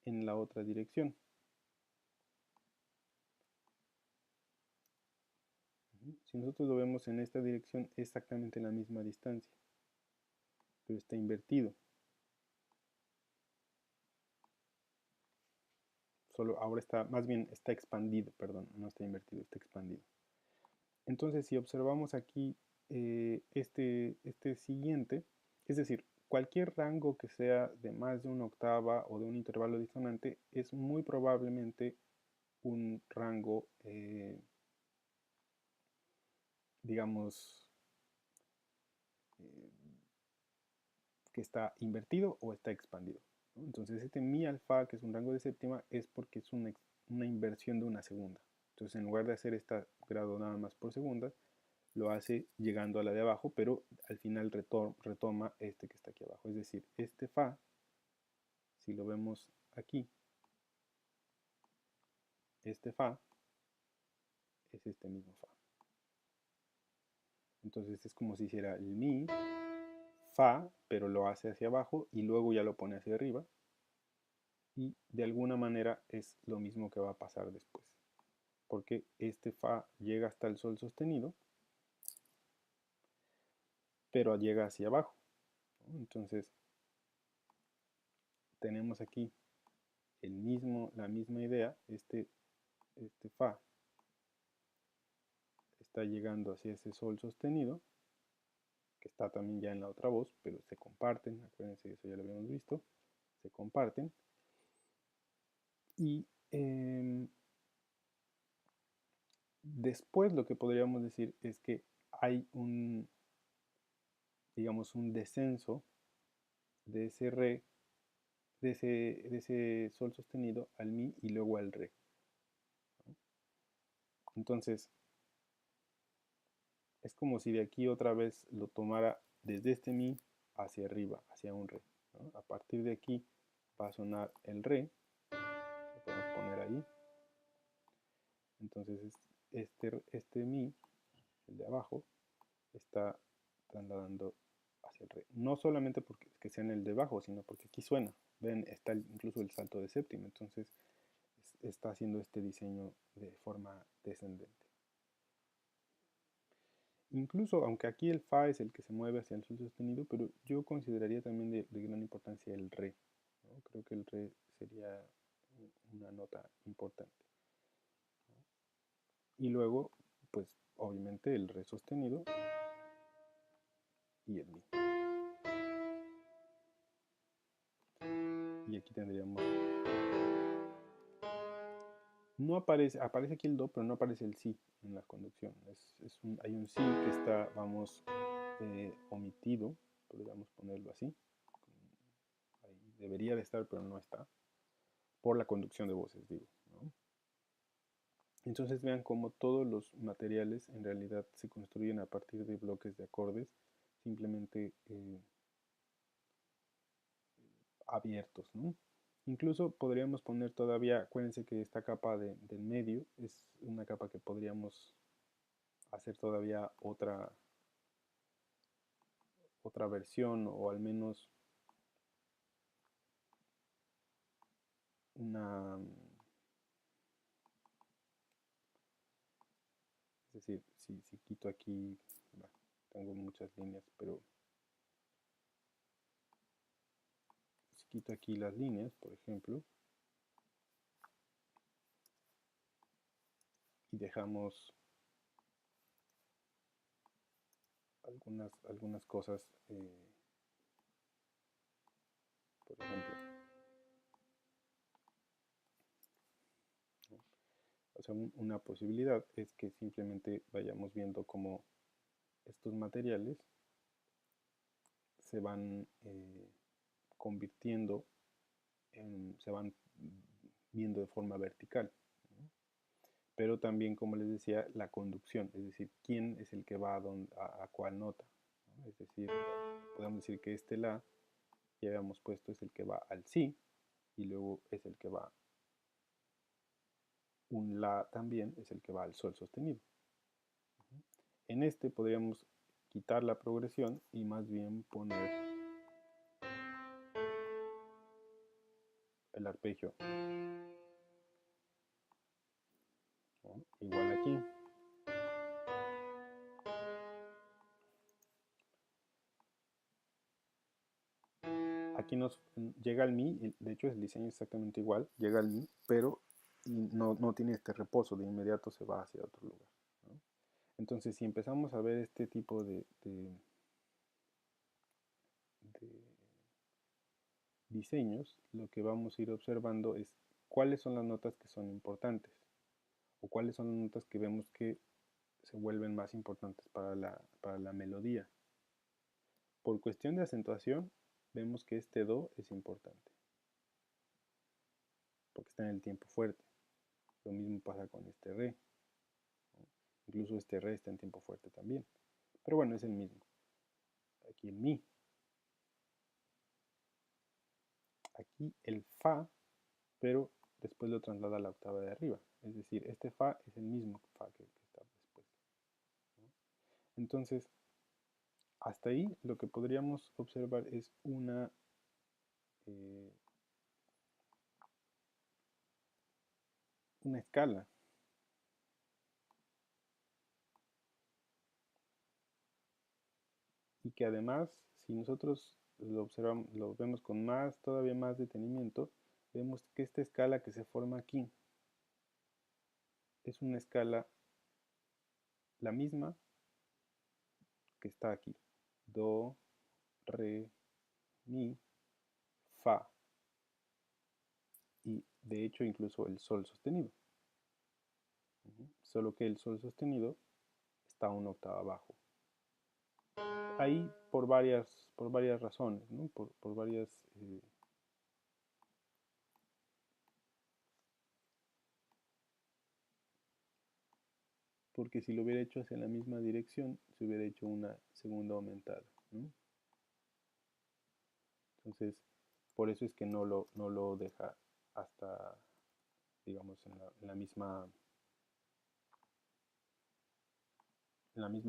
en la otra dirección. Si nosotros lo vemos en esta dirección, es exactamente la misma distancia, pero está invertido. Solo ahora está, más bien está expandido, perdón, no está invertido, está expandido. Entonces, si observamos aquí este siguiente, es decir, cualquier rango que sea de más de una octava o de un intervalo disonante es muy probablemente un rango, digamos, eh, que está invertido o está expandido, ¿no? Entonces este mi alfa, que es un rango de séptima, es porque es una inversión de una segunda. Entonces en lugar de hacer este grado nada más por segunda, lo hace llegando a la de abajo, pero al final retoma este que está aquí abajo. Es decir, este fa, si lo vemos aquí, este fa es este mismo fa. Entonces es como si hiciera el mi, fa, pero lo hace hacia abajo y luego ya lo pone hacia arriba. Y de alguna manera es lo mismo que va a pasar después. Porque este fa llega hasta el sol sostenido, pero llega hacia abajo, ¿no? Entonces tenemos aquí la misma idea, este fa está llegando hacia ese sol sostenido, que está también ya en la otra voz, pero se comparten, acuérdense, eso ya lo habíamos visto, se comparten. Y después lo que podríamos decir es que hay digamos, un descenso de ese re, de ese sol sostenido al mi y luego al re. Entonces, es como si de aquí otra vez lo tomara desde este mi hacia arriba, hacia un re, ¿no? A partir de aquí va a sonar el re, lo podemos poner ahí. Entonces este mi, el de abajo, está trasladando hacia el re. No solamente porque que sea en el de abajo, sino porque aquí suena. Ven, está incluso el salto de séptima. Entonces está haciendo este diseño de forma descendente. Incluso, aunque aquí el fa es el que se mueve hacia el sol sostenido, pero yo consideraría también de gran importancia el re, ¿no? Creo que el re sería una nota importante, ¿no? Y luego, pues obviamente el re sostenido y el mi. Y aquí tendríamos... No aparece, aparece aquí el do, pero no aparece el si en la conducción. Hay un si que está, vamos, omitido, podríamos ponerlo así. Ahí debería de estar, pero no está. Por la conducción de voces, digo, ¿no? Entonces vean cómo todos los materiales en realidad se construyen a partir de bloques de acordes simplemente abiertos, ¿no? Incluso podríamos poner todavía, acuérdense que esta capa del medio es una capa que podríamos hacer todavía otra versión o al menos una, es decir, si quito aquí, bueno, tengo muchas líneas, pero si quito aquí las líneas, por ejemplo, y dejamos algunas cosas, por ejemplo, ¿no? O sea, una posibilidad es que simplemente vayamos viendo cómo estos materiales se van convirtiendo, se van viendo de forma vertical. Pero también, como les decía, la conducción, es decir, quién es el que va a cuál nota, ¿no? Es decir, podemos decir que este La, ya habíamos puesto, es el que va al Si, y luego es el que va, un La también es el que va al Sol sostenido. En este podríamos quitar la progresión y más bien poner el arpegio, ¿no? Igual aquí. Aquí nos llega al Mi, de hecho el diseño es exactamente igual, llega al Mi, pero no tiene este reposo, de inmediato se va hacia otro lugar, ¿no? Entonces, si empezamos a ver este tipo de diseños, lo que vamos a ir observando es cuáles son las notas que son importantes o cuáles son las notas que vemos que se vuelven más importantes para la melodía. Por cuestión de acentuación, vemos que este Do es importante, porque está en el tiempo fuerte. Lo mismo pasa con este Re, ¿no? Incluso este Re está en tiempo fuerte también. Pero bueno, es el mismo. Aquí el Mi. Aquí el Fa, pero después lo traslada a la octava de arriba. Es decir, este Fa es el mismo Fa que está después, ¿no? Entonces, hasta ahí lo que podríamos observar es eh, una escala. Y que además, si nosotros lo observamos, lo vemos con todavía más detenimiento, vemos que esta escala que se forma aquí es una escala la misma que está aquí. Do, re, mi, fa. Y de hecho incluso el sol sostenido. Solo que el sol sostenido está una octava abajo. Ahí por varias razones, ¿no? Por varias... porque si lo hubiera hecho hacia la misma dirección, se hubiera hecho una segunda aumentada, ¿no? Entonces, por eso es que no lo deja hasta, digamos, en la misma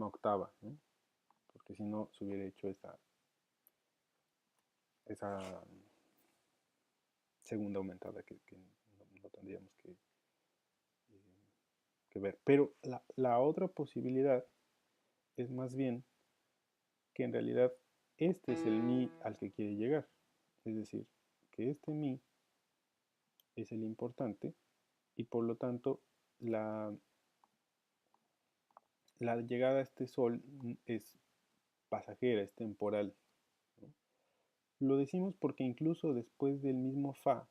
octava, ¿no? Porque si no, se hubiera hecho esa segunda aumentada que no tendríamos que ver. Pero la otra posibilidad es más bien que en realidad este es el Mi al que quiere llegar. Es decir, que este Mi es el importante y por lo tanto la, la llegada a este Sol es pasajera, es temporal, ¿no? Lo decimos porque incluso después del mismo Fa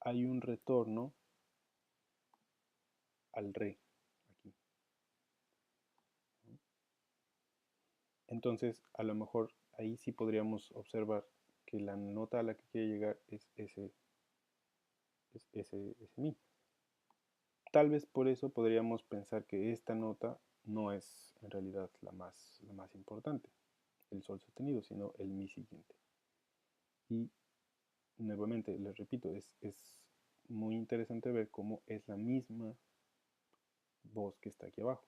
hay un retorno al Re aquí, ¿no? Entonces, a lo mejor ahí sí podríamos observar que la nota a la que quiere llegar es ese Mi. Tal vez por eso podríamos pensar que esta nota no es en realidad la más importante, el Sol sostenido, sino el Mi siguiente. Y nuevamente, les repito, es muy interesante ver cómo es la misma voz que está aquí abajo.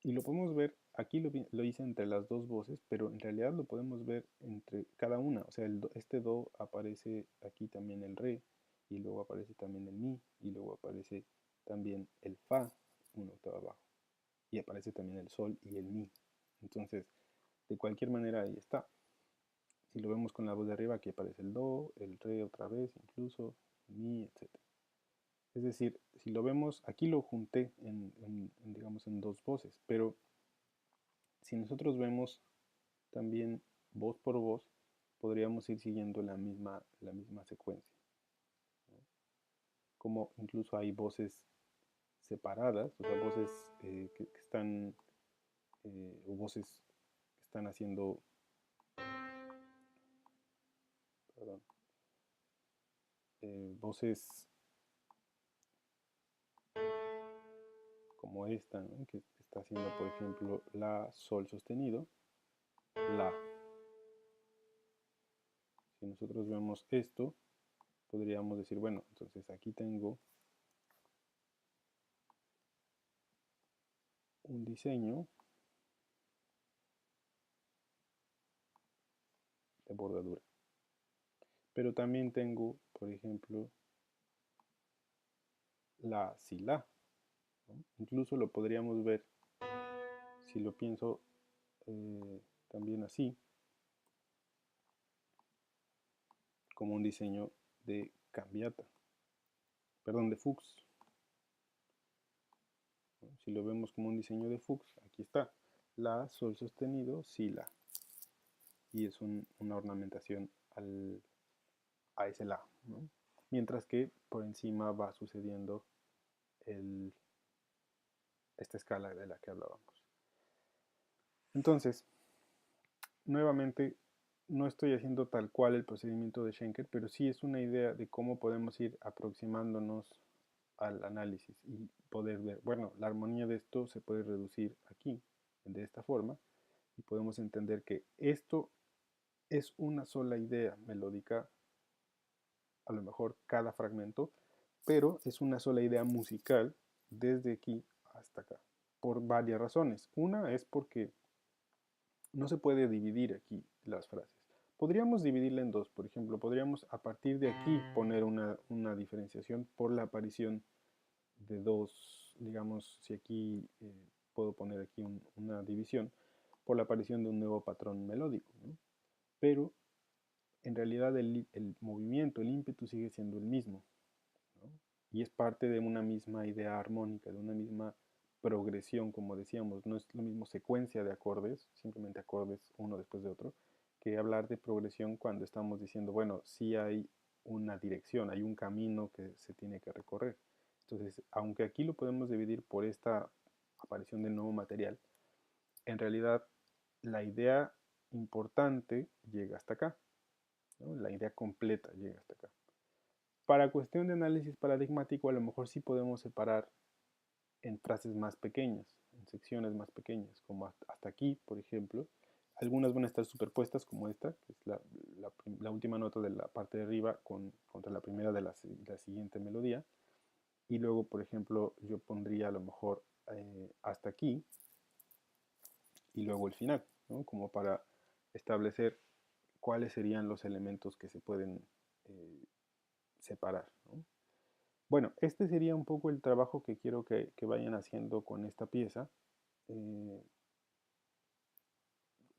Y lo podemos ver, aquí lo hice entre las dos voces, pero en realidad lo podemos ver entre cada una. O sea, este Do aparece aquí también el Re, y luego aparece también el Mi, y luego aparece también el Fa, una octava abajo. Y aparece también el Sol y el Mi. Entonces, de cualquier manera ahí está. Si lo vemos con la voz de arriba, aquí aparece el Do, el Re otra vez, incluso, el Mi, etc. Es decir, si lo vemos, aquí lo junté digamos, en dos voces, pero si nosotros vemos también voz por voz, podríamos ir siguiendo la misma secuencia, ¿no? Como incluso hay voces separadas, o sea, voces que están voces que están haciendo, perdón, voces como esta, ¿no? Que está haciendo, por ejemplo, la, sol sostenido, la. Si nosotros vemos esto, podríamos decir, bueno, entonces aquí tengo un diseño de bordadura. Pero también tengo, por ejemplo, la, si, la, ¿no? Incluso lo podríamos ver, si lo pienso también así, como un diseño de cambiata, perdón, de Fuchs. ¿No? Si lo vemos como un diseño de Fuchs, aquí está, la, sol sostenido, si, la. Y es una ornamentación a ese la, ¿no? Mientras que por encima va sucediendo esta escala de la que hablábamos. Entonces, nuevamente, no estoy haciendo tal cual el procedimiento de Schenker, pero sí es una idea de cómo podemos ir aproximándonos al análisis y poder ver, bueno, la armonía de esto se puede reducir aquí, de esta forma, y podemos entender que esto es una sola idea melódica, a lo mejor cada fragmento, pero es una sola idea musical desde aquí hasta acá, por varias razones. Una es porque no se puede dividir aquí las frases. Podríamos dividirla en dos, por ejemplo, podríamos a partir de aquí poner una diferenciación por la aparición de dos, digamos, si aquí puedo poner aquí una división, por la aparición de un nuevo patrón melódico, ¿no? Pero en realidad el movimiento, el ímpetu sigue siendo el mismo, ¿no? Y es parte de una misma idea armónica, de una misma progresión, como decíamos, no es lo mismo secuencia de acordes, simplemente acordes uno después de otro, que hablar de progresión cuando estamos diciendo, bueno, sí hay una dirección, hay un camino que se tiene que recorrer. Entonces, aunque aquí lo podemos dividir por esta aparición del nuevo material, en realidad la idea importante llega hasta acá, ¿no? La idea completa llega hasta acá. Para cuestión de análisis paradigmático, a lo mejor sí podemos separar en frases más pequeñas, en secciones más pequeñas, como hasta aquí, por ejemplo. Algunas van a estar superpuestas, como esta, que es la última nota de la parte de arriba contra la primera de la siguiente melodía. Y luego, por ejemplo, yo pondría a lo mejor hasta aquí y luego el final, ¿no? Como para establecer cuáles serían los elementos que se pueden separar, ¿no? Bueno, este sería un poco el trabajo que quiero que vayan haciendo con esta pieza, eh,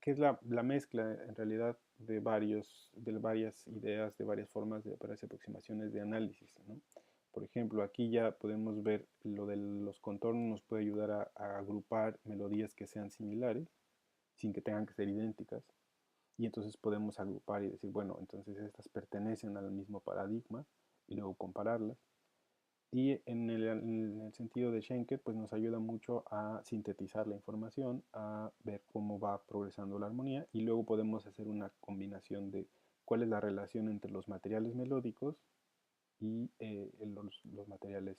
que es la mezcla en realidad de varias ideas, de varias formas, de varias aproximaciones de análisis, ¿no? Por ejemplo, aquí ya podemos ver lo de los contornos, nos puede ayudar a agrupar melodías que sean similares, sin que tengan que ser idénticas. Y entonces podemos agrupar y decir, bueno, entonces estas pertenecen al mismo paradigma y luego compararlas. Y en el sentido de Schenker, pues nos ayuda mucho a sintetizar la información, a ver cómo va progresando la armonía y luego podemos hacer una combinación de cuál es la relación entre los materiales melódicos y los materiales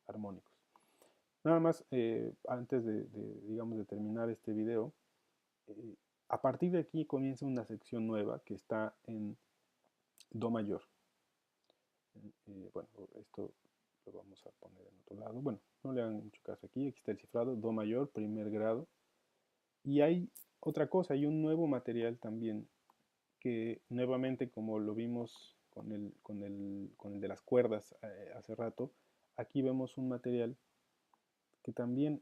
armónicos. Nada más, antes digamos, de terminar este video, eh, a partir de aquí comienza una sección nueva que está en Do mayor. Bueno, esto lo vamos a poner en otro lado. Bueno, no le hagan mucho caso aquí. Aquí está el cifrado, Do mayor, primer grado. Y hay otra cosa, hay un nuevo material también que nuevamente, como lo vimos con el de las cuerdas hace rato, aquí vemos un material que también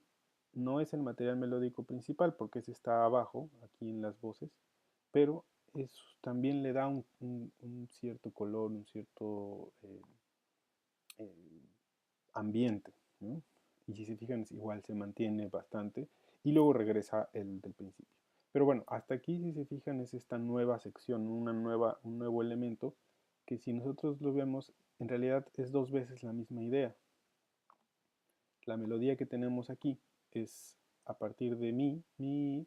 no es el material melódico principal porque ese está abajo, aquí en las voces, pero también le da un cierto color, un cierto eh, ambiente, ¿no? Y si se fijan, igual se mantiene bastante y luego regresa el del principio. Pero bueno, hasta aquí, si se fijan, es esta nueva sección, un nuevo elemento que si nosotros lo vemos, en realidad es dos veces la misma idea. La melodía que tenemos aquí es a partir de mi, ¿no?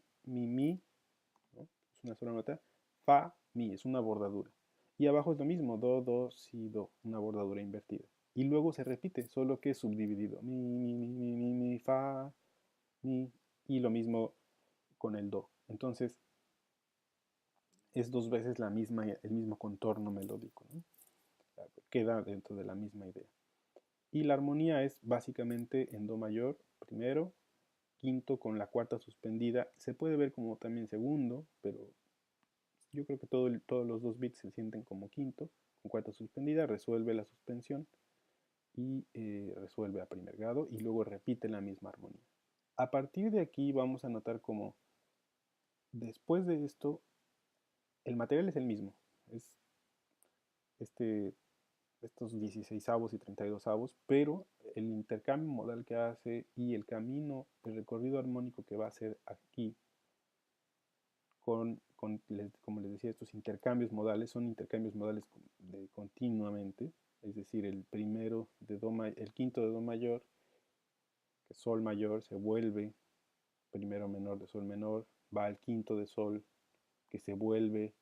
Es una sola nota, fa, mi, es una bordadura. Y abajo es lo mismo, do, si, do, una bordadura invertida. Y luego se repite, solo que es subdividido. Mi, fa, mi, y lo mismo con el do. Entonces, es dos veces el mismo contorno melódico, ¿no? Queda dentro de la misma idea. Y la armonía es básicamente en do mayor, primero, quinto con la cuarta suspendida. Se puede ver como también segundo, pero yo creo que todos los dos bits se sienten como quinto, con cuarta suspendida, resuelve la suspensión y resuelve a primer grado y luego repite la misma armonía. A partir de aquí vamos a notar como después de esto el material es el mismo, es este, estos 16avos y 32avos, pero el intercambio modal que hace y el camino, el recorrido armónico que va a hacer aquí como les decía, estos intercambios modales son intercambios modales de continuamente, es decir, el primero de el quinto de do mayor, que es sol mayor, se vuelve primero menor de sol menor, va al quinto de sol, que se vuelve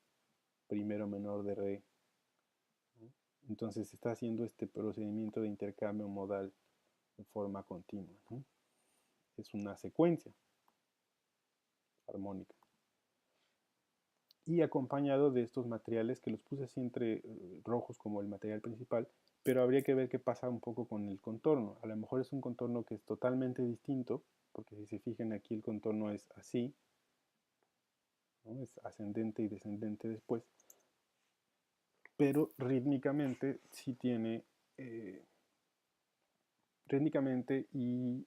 primero menor de re. Entonces se está haciendo este procedimiento de intercambio modal de forma continua, ¿no? Es una secuencia armónica. Y acompañado de estos materiales que los puse así entre rojos como el material principal, pero habría que ver qué pasa un poco con el contorno. A lo mejor es un contorno que es totalmente distinto, porque si se fijan aquí el contorno es así, ¿no? Es ascendente y descendente después, pero rítmicamente sí tiene, rítmicamente y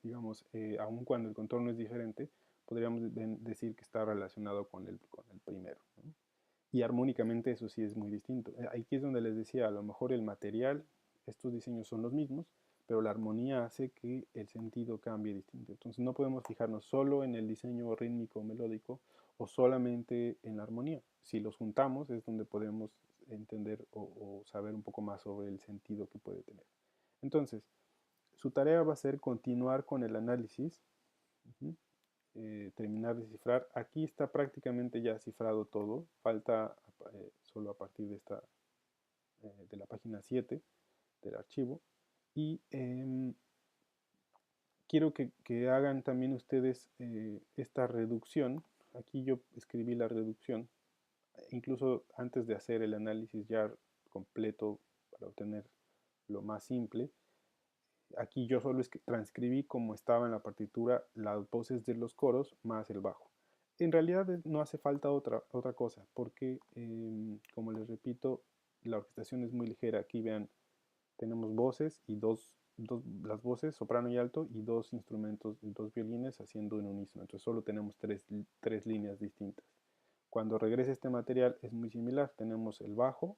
digamos, aun cuando el contorno es diferente, podríamos decir que está relacionado con el primero, ¿no? Y armónicamente eso sí es muy distinto. Aquí es donde les decía, a lo mejor el material, estos diseños son los mismos, pero la armonía hace que el sentido cambie distinto. Entonces no podemos fijarnos solo en el diseño rítmico o melódico o solamente en la armonía. Si los juntamos es donde podemos entender o saber un poco más sobre el sentido que puede tener. Entonces, su tarea va a ser continuar con el análisis, terminar de cifrar. Aquí está prácticamente ya cifrado todo, falta solo a partir de la página 7 del archivo. Y quiero que hagan también ustedes esta reducción. Aquí yo escribí la reducción, incluso antes de hacer el análisis ya completo para obtener lo más simple. Aquí yo solo transcribí como estaba en la partitura las voces de los coros más el bajo. En realidad no hace falta otra cosa, porque como les repito, la orquestación es muy ligera. Aquí vean, tenemos voces y las voces, soprano y alto, y dos instrumentos, dos violines haciendo en unísono. Entonces solo tenemos tres líneas distintas. Cuando regrese este material es muy similar. Tenemos el bajo,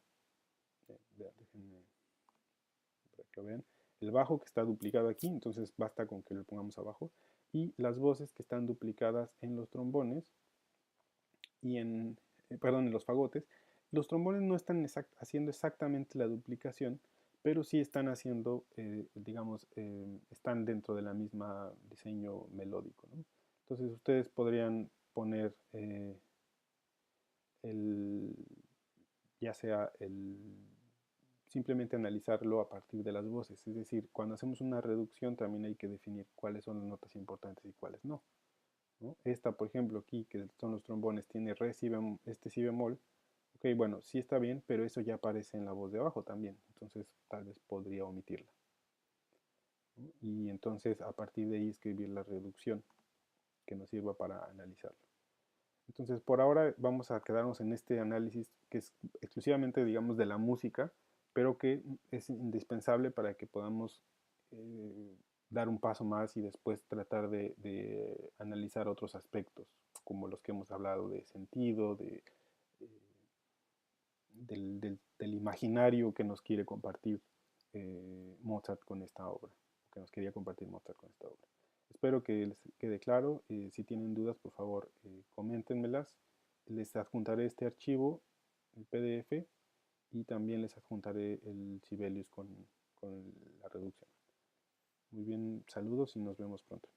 déjenme para que lo vean, el bajo que está duplicado aquí, entonces basta con que lo pongamos abajo, y las voces que están duplicadas en los trombones y en los fagotes. Los trombones no están haciendo exactamente la duplicación, pero sí están haciendo, digamos, están dentro de la misma diseño melódico, ¿no? Entonces ustedes podrían poner el, ya sea simplemente analizarlo a partir de las voces. Es decir, cuando hacemos una reducción también hay que definir cuáles son las notas importantes y cuáles no, ¿no? Esta, por ejemplo, aquí, que son los trombones, tiene re, si bemol, este si bemol. Ok, bueno, sí está bien, pero eso ya aparece en la voz de abajo también. Entonces tal vez podría omitirla, ¿no? Y entonces a partir de ahí escribir la reducción que nos sirva para analizarlo. Entonces, por ahora vamos a quedarnos en este análisis que es exclusivamente, digamos, de la música, pero que es indispensable para que podamos dar un paso más y después tratar de analizar otros aspectos, como los que hemos hablado de sentido, del imaginario que nos quiere compartir Mozart con esta obra, que nos quería compartir Mozart con esta obra. Espero que les quede claro. Si tienen dudas, por favor, coméntenmelas. Les adjuntaré este archivo, el PDF, y también les adjuntaré el Sibelius con la reducción. Muy bien, saludos y nos vemos pronto.